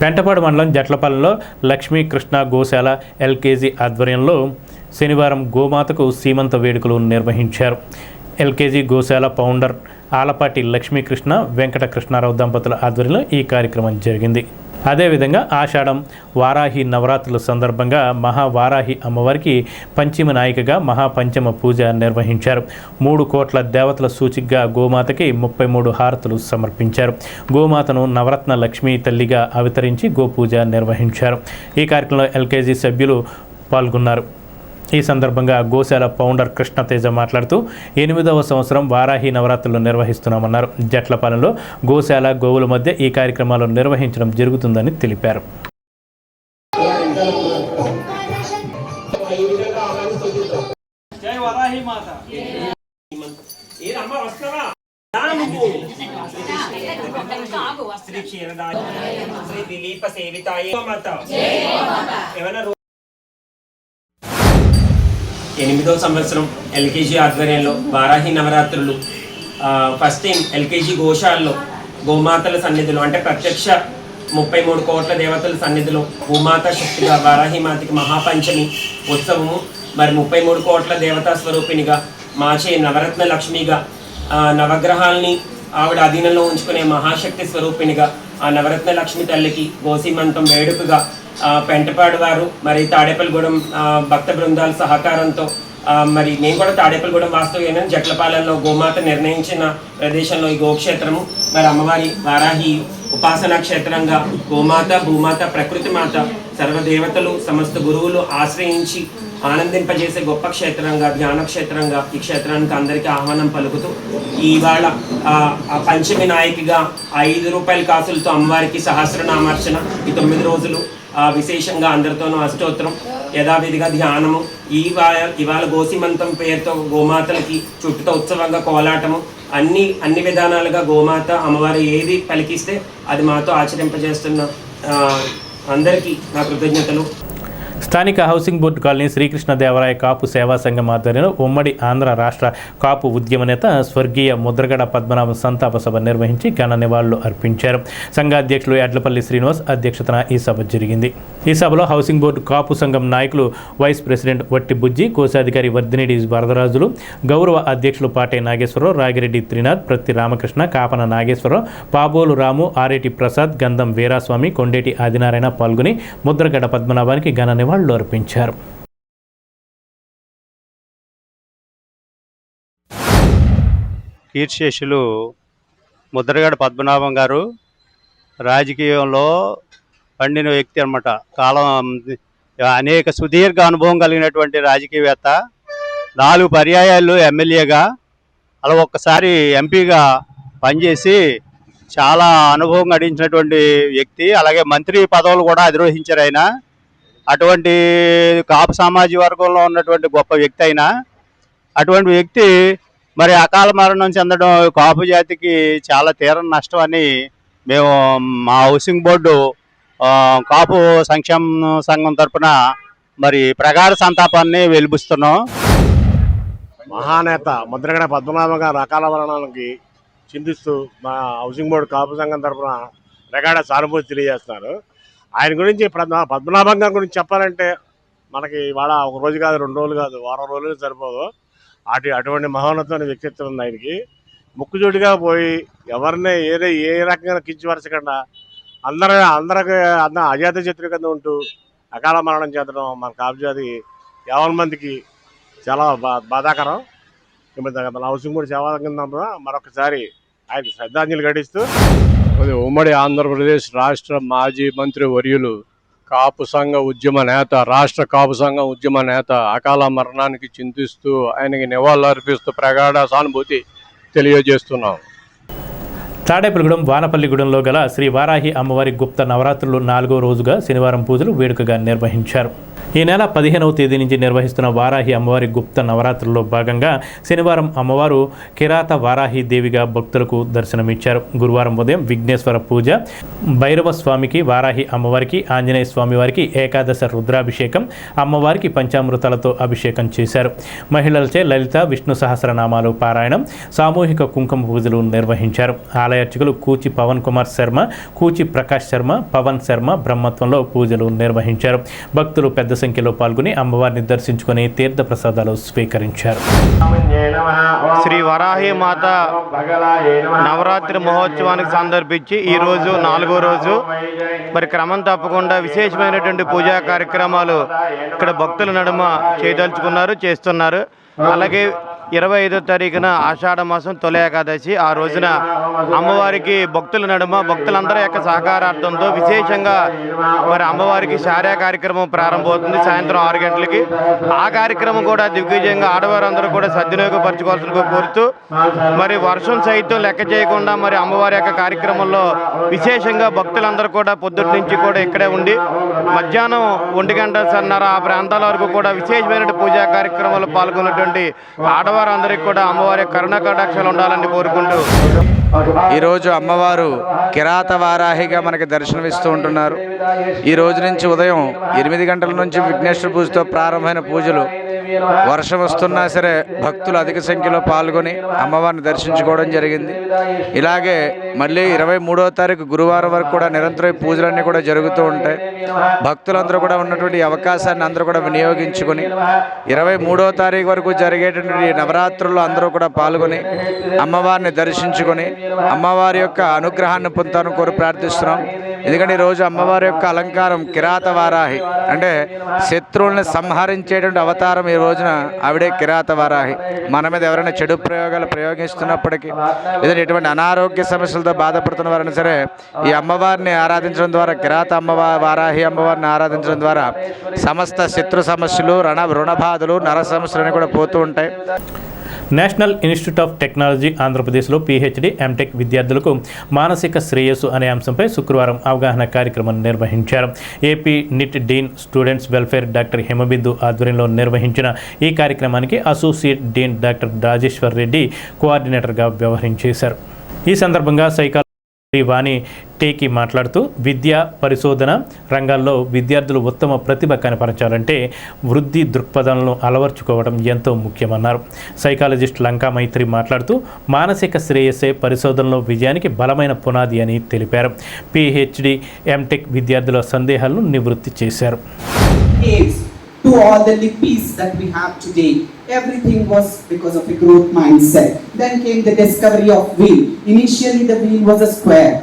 పెంటపాడు మండలం జట్లపాలెంలో లక్ష్మీ కృష్ణ గోశాల ఎల్కేజీ ఆధ్వర్యంలో శనివారం గోమాతకు సీమంత వేడుకలు నిర్వహించారు. ఎల్కేజీ గోశాల ఫౌండర్ ఆలపాటి లక్ష్మీకృష్ణ వెంకట కృష్ణారావు దంపతుల ఆధ్వర్యంలో ఈ కార్యక్రమం జరిగింది. అదేవిధంగా ఆషాఢం వారాహి నవరాత్రుల సందర్భంగా మహావారాహి అమ్మవారికి పంచమ నాయికగా మహాపంచమ పూజ నిర్వహించారు. 3 కోట్ల దేవతల సూచికగా గోమాతకి 33 హారతులు సమర్పించారు. గోమాతను నవరత్న లక్ష్మీ తల్లిగా అవతరించి గోపూజ నిర్వహించారు. ఈ కార్యక్రమంలో ఎల్కేజీ సభ్యులు పాల్గొన్నారు. ఈ సందర్భంగా గోశాల ఫౌండర్ కృష్ణతేజ మాట్లాడుతూ 8వ సంవత్సరం వారాహి నవరాత్రులు నిర్వహిస్తున్నామన్నారు. జట్లపాలెంలో గోశాల గోవుల మధ్య ఈ కార్యక్రమాలు నిర్వహించడం జరుగుతుందని తెలిపారు. ఎనిమిదవ సంవత్సరం ఎల్కేజీ ఆధ్వర్యంలో వారాహి నవరాత్రులు ఫస్ట్ టైం ఎల్కేజీ గోశాలలో గోమాతల సన్నిధిలో అంటే ప్రత్యక్ష 33 కోట్ల దేవతల సన్నిధిలో భూమాత శక్తిగా వారాహిమాతకి మహాపంచమి ఉత్సవము, మరి 33 కోట్ల దేవతా స్వరూపిణిగా మాచే నవరత్న లక్ష్మిగా నవగ్రహాల్ని ఆవిడ అధీనంలో ఉంచుకునే మహాశక్తి స్వరూపిణిగా ఆ నవరత్న లక్ష్మి తల్లికి గోసీమంతం వేడుకగా పెంటపాడు వారు మరి తాడేపల్లిగూడెం భక్త బృందాల సహకారంతో మరి నేను కూడా తాడేపల్లిగూడెం వాస్తవ్యమైన జట్లపాలెంలో గోమాత నిర్ణయించిన ప్రదేశంలో ఈ గోక్షేత్రము మరి అమ్మవారి వారాహి ఉపాసనా క్షేత్రంగా గోమాత భూమాత ప్రకృతి మాత సర్వదేవతలు సమస్త గురువులు ఆశ్రయించి ఆనందింపజేసే గొప్ప క్షేత్రంగా ధ్యాన క్షేత్రంగా ఈ క్షేత్రానికి అందరికీ ఆహ్వానం పలుకుతూ ఇవాళ పంచమి నాయకిగా 5 రూపాయల కాసులతో అమ్మవారికి సహస్రనామార్చన ఈ 9 రోజులు విశేషంగా అందరితోనూ అష్టోత్తరం యథావిధిగా ధ్యానము ఇవాళ గోసీమంతం పేరుతో గోమాతలకి చుట్టూతో ఉత్సవంగా కోలాటము అన్ని విధానాలుగా గోమాత అమ్మవారు ఏది పలికిస్తే అది మాతో ఆచరింపజేస్తున్న అందరికీ నా కృతజ్ఞతలు. స్థానిక హౌసింగ్ బోర్డు కాలనీ శ్రీకృష్ణదేవరాయ కాపు సేవా సంఘం ఆధ్వర్యంలో ఉమ్మడి ఆంధ్ర రాష్ట్ర కాపు ఉద్యమ నేత స్వర్గీయ ముద్రగడ పద్మనాభం సంతాప సభ నిర్వహించి ఘన నివాళులు అర్పించారు. సంఘాధ్యక్షులు ఎడ్లపల్లి శ్రీనివాస్ అధ్యక్షతన ఈ సభ జరిగింది. ఈ సభలో హౌసింగ్ బోర్డు కాపు సంఘం నాయకులు వైస్ ప్రెసిడెంట్ వట్టి బుజ్జి, కోశాధికారి వర్ధినిడి వరదరాజులు, గౌరవ అధ్యక్షులు పాటే నాగేశ్వరరావు, రాగిరెడ్డి త్రినాథ్, ప్రత్తి రామకృష్ణ, కాపన నాగేశ్వరరావు, పాబోలు రాము, ఆరేటి ప్రసాద్, గంధం వీరాస్వామి, కొండేటి ఆదినారాయణ పాల్గొని ముద్రగడ పద్మనాభానికి ఘన నివాళులు అర్పించారు. కీర్తిశేషులు ముద్రగడ పద్మనాభం గారు రాజకీయంలో పండిన వ్యక్తి అన్నమాట. అనేక సుదీర్ఘ అనుభవం కలిగినటువంటి రాజకీయవేత్త, 4 పర్యాయాలు ఎమ్మెల్యేగా, అలా ఒక్కసారి ఎంపీగా పనిచేసి చాలా అనుభవం గడించినటువంటి వ్యక్తి. అలాగే మంత్రి పదవులు కూడా అధిరోహించారు ఆయన. అటువంటి కాపు సామాజిక వర్గంలో ఉన్నటువంటి గొప్ప వ్యక్తి అయినా అటువంటి వ్యక్తి మరి అకాల మరణం చెందడం కాపు జాతికి చాలా తీరని నష్టం అని మేము మా హౌసింగ్ బోర్డు కాపు సంక్షేమ సంఘం తరఫున మరి ప్రగాఢ సంతాపాన్ని వెలిబుస్తున్నాం. మహానేత ముద్రగడ పద్మనాభం గారు అకాల మరణానికి చింతిస్తూ మా హౌసింగ్ బోర్డు కాపు సంఘం తరఫున ప్రగాఢ సానుభూతి తెలియజేస్తున్నారు. ఆయన గురించి పద్మనాభం గారి గురించి చెప్పాలంటే మనకి ఇవాళ 1 రోజు కాదు, 2 రోజులు కాదు, వారం రోజులు సరిపోదు. అటువంటి మహోన్నతమైన వ్యక్తిత్వం ఉంది ఆయనకి. ముక్కుజోడిగా పోయి ఎవరిని ఏ రకంగా కించపరచకుండా అందరికి అజాత శత్రు కింద ఉంటూ అకాల మరణం చెందడం మన కాపు జాతి 50 మందికి చాలా బాధాకరం. మన హౌసింగ్ బోర్డు సేవా కింద మరొకసారి ఆయన శ్రద్ధాంజలి ఘటిస్తూ ఉమ్మడి ఆంధ్రప్రదేశ్ రాష్ట్ర మాజీ మంత్రి వర్యులు కాపు సంఘ ఉద్యమ నేత, రాష్ట్ర కాపు సంఘ ఉద్యమ నేత అకాల మరణానికి చింతిస్తూ ఆయనకి నివాళులు అర్పిస్తూ ప్రగాఢ సానుభూతి తెలియజేస్తున్నాం. తాడేపల్లిగూడెం వానపల్లిగూడెంలో గల శ్రీ వారాహి అమ్మవారి గుప్త నవరాత్రులు 4వ రోజుగా శనివారం పూజలు వేడుకగా నిర్వహించారు. ఈ నెల 15వ తేదీ నుంచి నిర్వహిస్తున్న వారాహి అమ్మవారి గుప్త నవరాత్రుల్లో భాగంగా శనివారం అమ్మవారు కిరాత వారాహి దేవిగా భక్తులకు దర్శనమిచ్చారు. గురువారం ఉదయం విఘ్నేశ్వర పూజ, భైరవ స్వామికి, వారాహి అమ్మవారికి, ఆంజనేయ స్వామి వారికి ఏకాదశ రుద్రాభిషేకం, అమ్మవారికి పంచామృతాలతో అభిషేకం చేశారు. మహిళలచే లలిత విష్ణు సహస్రనామాలు పారాయణం, సామూహిక కుంకుమ పూజలు నిర్వహించారు. ఆలయ అర్చకులు కూచి పవన్ కుమార్ శర్మ, కూచి ప్రకాష్ శర్మ, పవన్ శర్మ బ్రహ్మత్వంలో పూజలు నిర్వహించారు. భక్తులు పెద్ద సంఖ్యలో పాల్గొని అమ్మవారిని దర్శించుకుని తీర్థ ప్రసాదాలు స్వీకరించారు. శ్రీ వరాహి మాత నవరాత్రి మహోత్సవానికి సందర్భించి ఈరోజు 4వ రోజు మరి క్రమం తప్పకుండా విశేషమైనటువంటి పూజా కార్యక్రమాలు ఇక్కడ భక్తుల నడుమ చేస్తున్నారు. అలాగే 25వ తారీఖున ఆషాఢ మాసం తొలి ఏకాదశి. ఆ రోజున అమ్మవారికి భక్తుల నడుమ భక్తులందరి యొక్క సహకారార్థంతో విశేషంగా మరి అమ్మవారికి శారీ కార్యక్రమం ప్రారంభమవుతుంది సాయంత్రం 6 గంటలకి. ఆ కార్యక్రమం కూడా దిగ్విజయంగా ఆడవారందరూ కూడా సద్వినియోగపరచుకోవాల్సిందిగా కోరుతూ మరి వర్షం సైతం లెక్క చేయకుండా మరి అమ్మవారి యొక్క కార్యక్రమంలో విశేషంగా భక్తులందరూ కూడా పొద్దుటి నుంచి కూడా ఇక్కడే ఉండి మధ్యాహ్నం 1 గంటన్నర ఆ ప్రాంతాల వరకు కూడా విశేషమైన పూజా కార్యక్రమాల్లో పాల్గొన్నటువంటి ఆడవారందరికీ కూడా అమ్మవారి కరుణ కటాక్షాలు ఉండాలని కోరుకుంటూ ఈరోజు అమ్మవారు కిరాత వారాహిగా మనకి దర్శనమిస్తూ ఉంటున్నారు. ఈ రోజు నుంచి ఉదయం 8 గంటల నుంచి విఘ్నేశ్వర పూజతో ప్రారంభమైన పూజలు వర్షం వస్తున్నా సరే భక్తులు అధిక సంఖ్యలో పాల్గొని అమ్మవారిని దర్శించుకోవడం జరిగింది. ఇలాగే మళ్ళీ 23వ తారీఖు గురువారం వరకు కూడా నిరంతరం పూజలన్నీ కూడా జరుగుతూ ఉంటాయి. భక్తులందరూ కూడా ఉన్నటువంటి అవకాశాన్ని అందరూ కూడా వినియోగించుకొని 23వ తారీఖు వరకు జరిగేటువంటి నవరాత్రుల్లో అందరూ కూడా పాల్గొని అమ్మవారిని దర్శించుకొని అమ్మవారి యొక్క అనుగ్రహాన్ని పొందుతాను కోరి ప్రార్థిస్తున్నాం. ఎందుకంటే ఈరోజు అమ్మవారి యొక్క అలంకారం కిరాత వారాహి, అంటే శత్రువుల్ని సంహరించేటువంటి అవతారం. ఈ రోజున ఆవిడే కిరాత వారాహి. మన మీద ఎవరైనా చెడు ప్రయోగాలు ప్రయోగిస్తున్నప్పటికీ ఏదైనా ఎటువంటి అనారోగ్య సమస్యలతో బాధపడుతున్న వారైనా సరే ఈ అమ్మవారిని ఆరాధించడం ద్వారా, కిరాత వారాహి అమ్మవారిని ఆరాధించడం ద్వారా సమస్త శత్రు సమస్యలు, రుణబాధలు, నర సమస్యలు కూడా పోతూ ఉంటాయి. నేషనల్ ఇన్స్టిట్యూట్ ఆఫ్ టెక్నాలజీ ఆంధ్రప్రదేశ్లో PhD, MTech విద్యార్థులకు మానసిక శ్రేయస్సు అనే అంశంపై శుక్రవారం అవగాహన కార్యక్రమం నిర్వహించారు. AP NIT dean students welfare doctor Himabindu ఆధ్వర్యంలో నిర్వహించిన ఈ కార్యక్రమానికి associate dean doctor Rajeshwar Reddy కోఆర్డినేటర్గా వ్యవహరించేశారు. ఈ సందర్భంగా వాణి టేకి మాట్లాడుతూ విద్య, పరిశోధన రంగాల్లో విద్యార్థులు ఉత్తమ ప్రతిభ కనపరచాలంటే వృద్ధి దృక్పథాలను అలవర్చుకోవడం ఎంతో ముఖ్యమన్నారు. సైకాలజిస్ట్ లంకా మైత్రి మాట్లాడుతూ మానసిక శ్రేయస్సే పరిశోధనలో విజయానికి బలమైన పునాది అని తెలిపారు. PhD, MTech విద్యార్థుల సందేహాలను నివృత్తి చేశారు. To all the lippies that we have today, everything was because of a growth mindset. Then came the discovery of wheel. Initially the wheel was a square.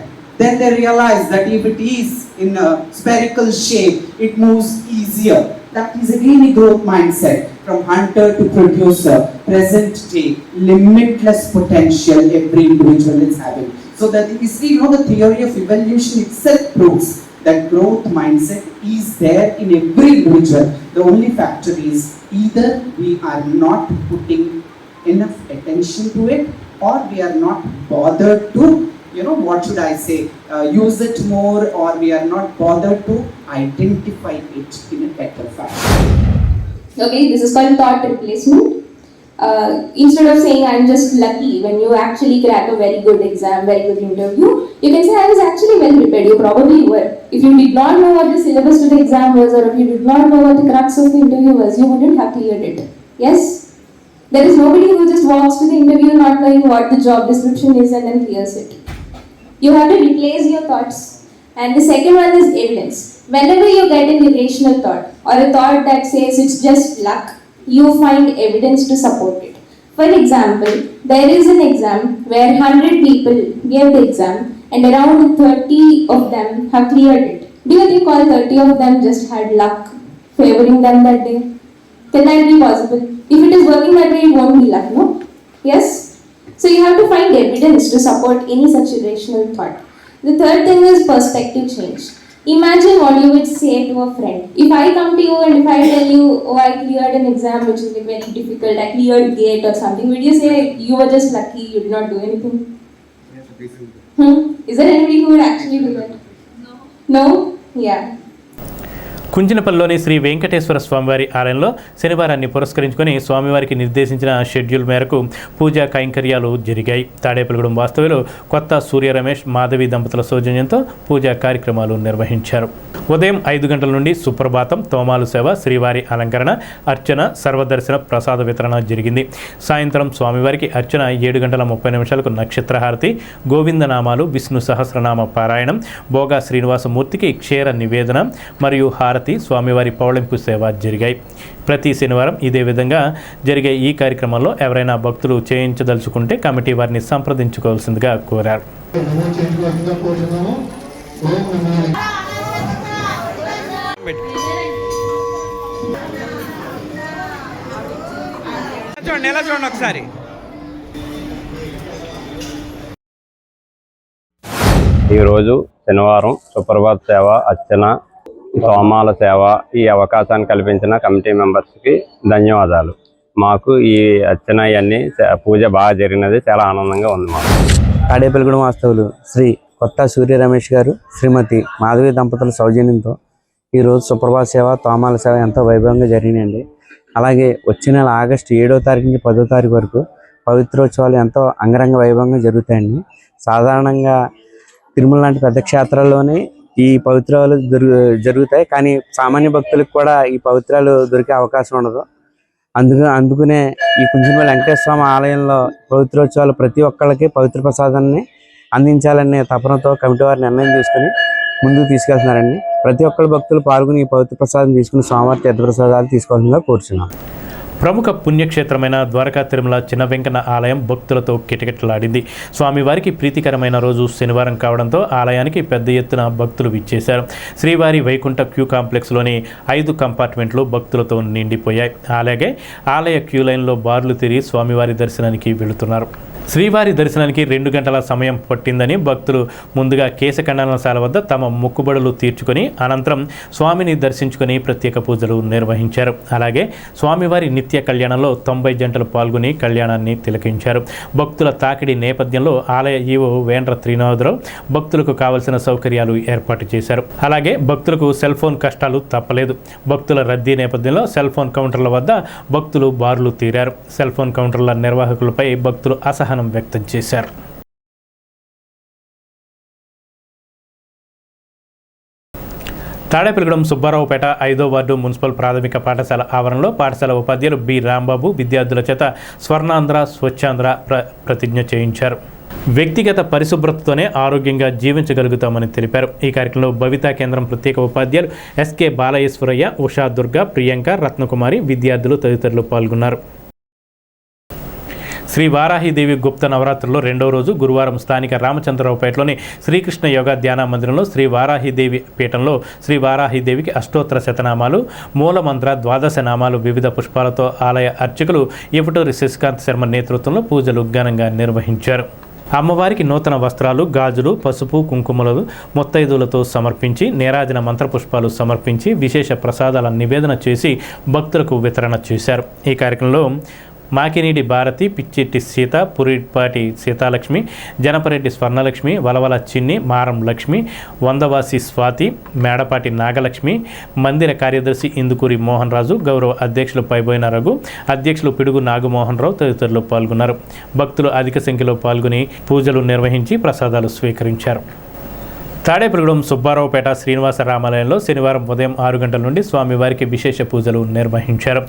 Then they realized that if it is in a spherical shape, it moves easier. That is again a growth mindset. From hunter to producer, present day, limitless potential every individual is having. So that you see, the theory of evolution itself proves that growth mindset is there in every individual. The only factor is either we are not putting enough attention to it, or we are not bothered to, what should I say, use it more, or we are not bothered to identify it in a better fashion. Okay, this is called thought replacement. Instead of saying I'm just lucky, when you actually crack a very good exam, very good interview, you can say I was actually well prepared. You probably were. If you did not know what the syllabus to the exam was, or if you did not know what the crux of the interview was, you wouldn't have cleared it. Yes? There is nobody who just walks to the interview not knowing what the job description is and then clears it. You have to replace your thoughts. And the second one is evidence. Whenever you get an irrational thought, or a thought that says it's just luck, you find evidence to support it. For example, there is an exam where 100 people gave the exam and around 30 of them have cleared it. Do you think all 30 of them just had luck favoring them that day? Can that be possible? If it is working that way, it won't be luck, no? Yes? So you have to find evidence to support any such irrational thought. The third thing is perspective change. Imagine what you would say to a friend. If I come to you and if I tell you, oh, I cleared an exam which is very difficult, I cleared GATE or something, would you say you were just lucky, you did not do anything? Is there anybody who would actually do that? No? Yeah. కుంచినపల్లిలోని Shri Venkateswara స్వామివారి ఆలయంలో శనివారాన్ని పురస్కరించుకొని స్వామివారికి నిర్దేశించిన schedule మేరకు పూజా కైంకర్యాలు జరిగాయి. తాడేపల్లిగూడెం వాస్తవ్యులు కొత్త సూర్య రమేష్, మాధవి దంపతుల సౌజన్యంతో పూజా కార్యక్రమాలు నిర్వహించారు. ఉదయం 5 గంటల నుండి సుప్రభాతం, తోమాలు సేవ, శ్రీవారి అలంకరణ, అర్చన, సర్వదర్శన ప్రసాద వితరణ జరిగింది. సాయంత్రం స్వామివారికి అర్చన 7 గంటల 30 నిమిషాలకు నక్షత్రహారతి, గోవిందనామాలు, విష్ణు సహస్రనామ పారాయణం, భోగా శ్రీనివాసమూర్తికి క్షీర నివేదన మరియు హారతి, స్వామివారి పౌళింపు సేవ జరిగాయి. ప్రతి శనివారం ఇదే విధంగా జరిగే ఈ కార్యక్రమంలో ఎవరైనా భక్తులు చేయించదలుచుకుంటే కమిటీ వారిని సంప్రదించుకోవాల్సిందిగా కోరారు. చూడండి ఒకసారి. ఈరోజు శనివారం సుప్రభాత సేవ, అర్చన, తోమాల సేవ, ఈ అవకాశాన్ని కల్పించిన కమిటీ మెంబర్స్కి ధన్యవాదాలు. మాకు ఈ అర్చన ఇవన్నీ పూజ బాగా జరిగినది, చాలా ఆనందంగా ఉంది. మాకు తాడేపల్లిగూడెం వాస్తవులు శ్రీ కొత్త సూర్య రమేష్ గారు, శ్రీమతి మాధవి దంపతుల సౌజన్యంతో ఈరోజు సుప్రభాత సేవ, తోమాల సేవ ఎంతో వైభవంగా జరిగినాయండి. అలాగే వచ్చే నెల ఆగస్టు 7వ తారీఖు నుంచి 10వ తారీఖు వరకు పవిత్రోత్సవాలు ఎంతో అంగరంగ వైభవంగా జరుగుతాయండి. సాధారణంగా తిరుమల లాంటి పెద్ద క్షేత్రాల్లోనే ఈ పవిత్రాలు జరుగుతాయి, కానీ సామాన్య భక్తులకు కూడా ఈ పవిత్రాలు దొరికే అవకాశం ఉండదు. అందుకునే ఈ కుంచుమల వెంకటేశ్వర స్వామి ఆలయంలో పవిత్రోత్సవాలు ప్రతి ఒక్కళ్ళకి పవిత్ర ప్రసాదాన్ని అందించాలనే తపనతో కమిటీ వారు నిర్ణయం తీసుకుని ముందుకు తీసుకెళ్తున్నారండి. ప్రతి ఒక్కరు భక్తులు పాల్గొని ఈ పవిత్ర ప్రసాదం తీసుకుని స్వామివారి తీర్థ ప్రసాదాలు తీసుకోవాల్సిందిగా కోరుచున్నాం. ప్రముఖ పుణ్యక్షేత్రమైన ద్వారకా తిరుమల చిన్న వెంకన్న ఆలయం భక్తులతో కిటకిటలాడింది. స్వామివారికి ప్రీతికరమైన రోజు శనివారం కావడంతో ఆలయానికి పెద్ద ఎత్తున భక్తులు విచ్చేశారు. శ్రీవారి వైకుంఠ క్యూ కాంప్లెక్స్లోని 5 కంపార్ట్మెంట్లు భక్తులతో నిండిపోయాయి. అలాగే ఆలయ క్యూ లైన్లో బార్లు తిరిగి స్వామివారి దర్శనానికి వెళుతున్నారు. శ్రీవారి దర్శనానికి 2 గంటల సమయం పట్టిందని భక్తులు ముందుగా కేశఖండనశాల వద్ద తమ మొక్కుబడులు తీర్చుకొని అనంతరం స్వామిని దర్శించుకొని ప్రత్యేక పూజలు నిర్వహించారు. అలాగే స్వామివారి నిత్య కళ్యాణంలో 90 జంటలు పాల్గొని కళ్యాణాన్ని తిలకించారు. భక్తుల తాకిడి నేపథ్యంలో ఆలయ ఈవో వేండ్ర త్రినాథరావు భక్తులకు కావలసిన సౌకర్యాలు ఏర్పాటు చేశారు. అలాగే భక్తులకు సెల్ ఫోన్ కష్టాలు తప్పలేదు. భక్తుల రద్దీ నేపథ్యంలో సెల్ ఫోన్ కౌంటర్ల వద్ద భక్తులు బారులు తీరారు. సెల్ ఫోన్ కౌంటర్ల నిర్వాహకులపై భక్తులు అసహనం వ్యక్తం చేశారు. తాడేపల్లిగూడెం సుబ్బారావుపేట 5వ వార్డు మున్సిపల్ ప్రాథమిక పాఠశాల ఆవరణలో పాఠశాల ఉపాధ్యాయులు బి రాంబాబు విద్యార్థుల చేత స్వర్ణాంధ్ర స్వచ్ఛాంధ్ర ప్రతిజ్ఞ చేయించారు. వ్యక్తిగత పరిశుభ్రతతోనే ఆరోగ్యంగా జీవించగలుగుతామని తెలిపారు. ఈ కార్యక్రమంలో భవితా కేంద్రం ప్రత్యేక ఉపాధ్యాయులు ఎస్కే బాలయేశ్వరయ్య, ఉషా దుర్గా, ప్రియాంక, రత్నకుమారి, విద్యార్థులు తదితరులు పాల్గొన్నారు. శ్రీ వారాహిదేవి గుప్త నవరాత్రుల్లో 2వ రోజు గురువారం స్థానిక రామచంద్రరావుపేటలోని శ్రీకృష్ణ యోగా ధ్యాన మందిరంలో శ్రీ వారాహిదేవి పీఠంలో శ్రీ వారాహిదేవికి అష్టోత్తర శతనామాలు, మూలమంత్ర, ద్వాదశ నామాలు, వివిధ పుష్పాలతో ఆలయ అర్చకులు ఇవటూరి శశికాంత్ శర్మ నేతృత్వంలో పూజలు ఘనంగా నిర్వహించారు. అమ్మవారికి నూతన వస్త్రాలు, గాజులు, పసుపు, కుంకుమలు ముత్తైదులతో సమర్పించి నీరాజన మంత్రపుష్పాలు సమర్పించి విశేష ప్రసాదాల నివేదన చేసి భక్తులకు వితరణ చేశారు. ఈ కార్యక్రమంలో మాకినీడి భారతి, పిచ్చెట్టి సీత, పురిపాటి సీతాలక్ష్మి, జనపరెడ్డి స్వర్ణలక్ష్మి, వలవల చిన్ని, మారం లక్ష్మి, వందవాసి స్వాతి, మేడపాటి నాగలక్ష్మి, మందిర కార్యదర్శి ఇందుకూరి మోహన్ రాజు, గౌరవ అధ్యక్షులు పైబోయిన రఘు, అధ్యక్షులు పిడుగు నాగమోహన్ రావు తదితరులు పాల్గొన్నారు. భక్తులు అధిక సంఖ్యలో పాల్గొని పూజలు నిర్వహించి ప్రసాదాలు స్వీకరించారు. తాడేపల్లిగూడెం సుబ్బారావుపేట శ్రీనివాస రామాలయంలో శనివారం ఉదయం 6 గంటల నుండి స్వామివారికి విశేష పూజలు నిర్వహించారు.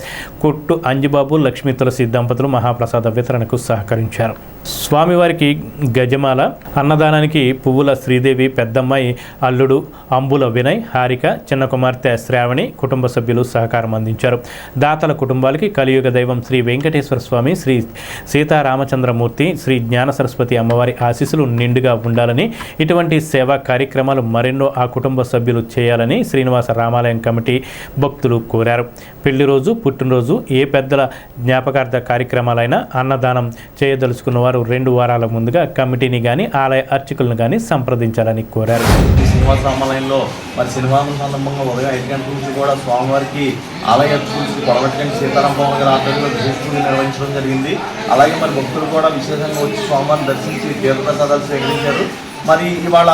కొట్టు అంజిబాబు, లక్ష్మీ తులసి దంపతులు మహాప్రసాద వితరణకు సహకరించారు. స్వామివారికి గజమాల, అన్నదానానికి పువ్వుల శ్రీదేవి పెద్దమ్మాయి అల్లుడు అంబుల వినయ్, హారిక, చిన్న కుమార్తె శ్రావణి కుటుంబ సభ్యులు సహకారం అందించారు. దాతల కుటుంబాలకి కలియుగ దైవం శ్రీ వెంకటేశ్వర స్వామి, శ్రీ సీతారామచంద్రమూర్తి, శ్రీ జ్ఞాన సరస్వతి అమ్మవారి ఆశీస్సులు నిండుగా ఉండాలని, ఇటువంటి సేవా కార్యక్రమాలు మరెన్నో ఆ కుటుంబ సభ్యులు చేయాలని శ్రీనివాస రామాలయం కమిటీ భక్తులు కోరారు. పెళ్లి రోజు, పుట్టినరోజు, ఏ పెద్దల జ్ఞాపకార్థ కార్యక్రమాలైనా అన్నదానం చేయదలుచుకున్న వారు 2 వారాల ముందుగా కమిటీని కానీ ఆలయ అర్చకులను కానీ సంప్రదించాలని కోరారు. శ్రీనివాస రామాలయంలో మరి శనివారం సందర్భంగా ఉదయం 5 గంటల నుంచి కూడా స్వామివారికి ఆలయ అర్చకులు కొడవటికంటి సీతారామరావు గారి ఆధ్వర్యంలో విశేష పూజలు నిర్వహించడం జరిగింది. అలాగే మరి భక్తులు కూడా విశేషంగా వచ్చి స్వామివారిని దర్శించి తీర్థప్రసాదాలు సేకరించారు. మరి ఇవాళ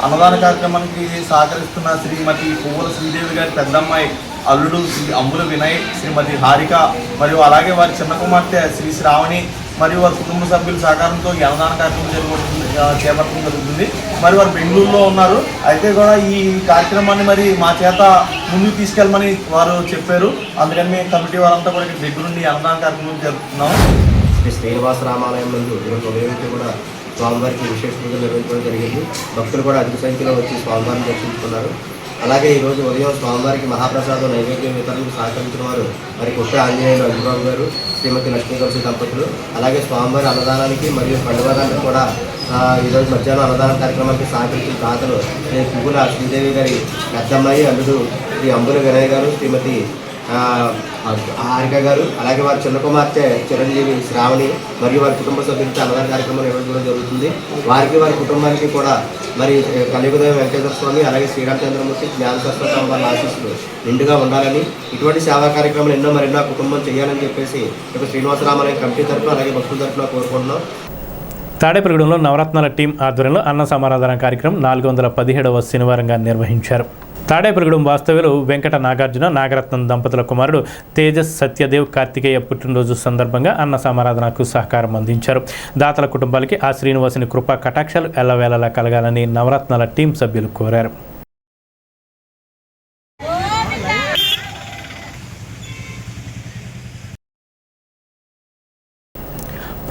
అన్నదాన కార్యక్రమానికి సహకరిస్తున్న శ్రీమతి పువ్వుల శ్రీదేవి గారి పెద్దమ్మాయి అల్లుడు శ్రీ అంబుల వినయ్, శ్రీమతి హారిక మరియు అలాగే వారి చిన్న కుమార్తె శ్రీ శ్రావణి మరియు వారి కుటుంబ సభ్యుల సహకారంతో ఈ అన్నదాన కార్యక్రమం చేపట్టడం జరుగుతుంది. మరి వారు బెంగళూరులో ఉన్నారు. అయితే కూడా ఈ కార్యక్రమాన్ని మరి మా చేత ముందుకు తీసుకెళ్ళమని వారు చెప్పారు. అందుకని మేము కమిటీ వారంతా కూడా ఇక్కడ దగ్గరుండి అన్నదాన కార్యక్రమం జరుపుతున్నాము. శ్రీనివాస రామాలయం నందు ఉదయం కూడా స్వామివారికి విశేష పూజలు నిర్వహించడం జరిగింది. భక్తులు కూడా అధిక సంఖ్యలో వచ్చి స్వామివారిని దర్శించుకున్నారు. అలాగే ఈరోజు ఉదయం స్వామివారికి మహాప్రసాదం నైవేద్యం వితరణకు సహకరించిన వారు మరి కుట్ట ఆంజనేయులు అంజబాబు గారు, శ్రీమతి లక్ష్మీ తులసి దంపతులు, అలాగే స్వామివారి అన్నదానానికి మరియు పండుగదానికి కూడా ఈరోజు మధ్యాహ్నం అన్నదాన కార్యక్రమానికి సహకరించిన దాతలు శ్రీ పువ్వుల శ్రీదేవి గారి పెద్దమ్మాయి అల్లుడు శ్రీ అంబుల వినయ్ గారు, శ్రీమతి హారిక గారు, అలాగే వారి చిన్న కుమార్తె చిరంజీవి శ్రావణి మరియు వారి కుటుంబ సభ్యులతో అన్నదాన కార్యక్రమం నిర్వహించడం జరుగుతుంది. వారికి వారి కుటుంబానికి కూడా మరి కలియుగదైవం వెంకటేశ్వర స్వామి, అలాగే శ్రీరామచంద్రమూర్తి, జ్ఞాన సరస్వతి అమ్మవారి ఆశీస్సులు నిండుగా ఉండాలని, ఇటువంటి సేవా కార్యక్రమాలు మరెన్నో కుటుంబం చేయాలని చెప్పేసి ఇప్పుడు శ్రీనివాస రామాలయం కమిటీ తరఫున అలాగే భక్తుల తరఫున కోరుకుంటున్నాం. తాడేపల్లిగూడెంలో నవరత్నాల టీం ఆధ్వర్యంలో అన్న సమారాధన కార్యక్రమం 417వ శనివారంగా నిర్వహించారు. తాడేపల్లిగూడెం వాస్తవ్యులు వెంకట నాగార్జున, నాగరత్నం దంపతుల కుమారుడు తేజస్ సత్యదేవ్ కార్తికేయ పుట్టినరోజు సందర్భంగా అన్న సమారాధనకు సహకారం అందించారు. దాతల కుటుంబాలకి ఆ శ్రీనివాసుని కృపా కటాక్షాలు ఎల్లవేళలా కలగాలని నవరత్నాల టీం సభ్యులు కోరారు.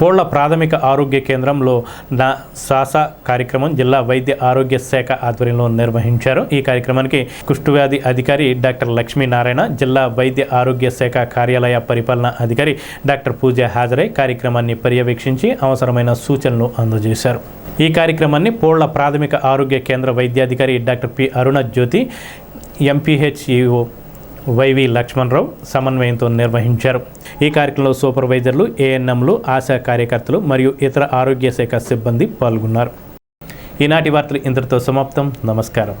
పోళ్ల ప్రాథమిక ఆరోగ్య కేంద్రంలో నా శ్వాస కార్యక్రమం జిల్లా వైద్య ఆరోగ్య శాఖ ఆధ్వర్యంలో నిర్వహించారు. ఈ కార్యక్రమానికి కుష్ఠవ్యాధి అధికారి డాక్టర్ లక్ష్మీనారాయణ, జిల్లా వైద్య ఆరోగ్య శాఖ కార్యాలయ పరిపాలనా అధికారి డాక్టర్ పూజ హాజరై కార్యక్రమాన్ని పర్యవేక్షించి అవసరమైన సూచనలు అందజేశారు. ఈ కార్యక్రమాన్ని పోళ్ల ప్రాథమిక ఆరోగ్య కేంద్ర వైద్యాధికారి డాక్టర్ పి అరుణ జ్యోతి, ఎంపీహెచ్ఈఓ వైవి లక్ష్మణరావు సమన్వయంతో నిర్వహించారు. ఈ కార్యక్రమంలో సూపర్వైజర్లు, ఏఎన్ఎంలు, ఆశా కార్యకర్తలు మరియు ఇతర ఆరోగ్య శాఖ సిబ్బంది పాల్గొన్నారు. ఈనాటి వార్తలు ఇంతటితో సమాప్తం. నమస్కారం.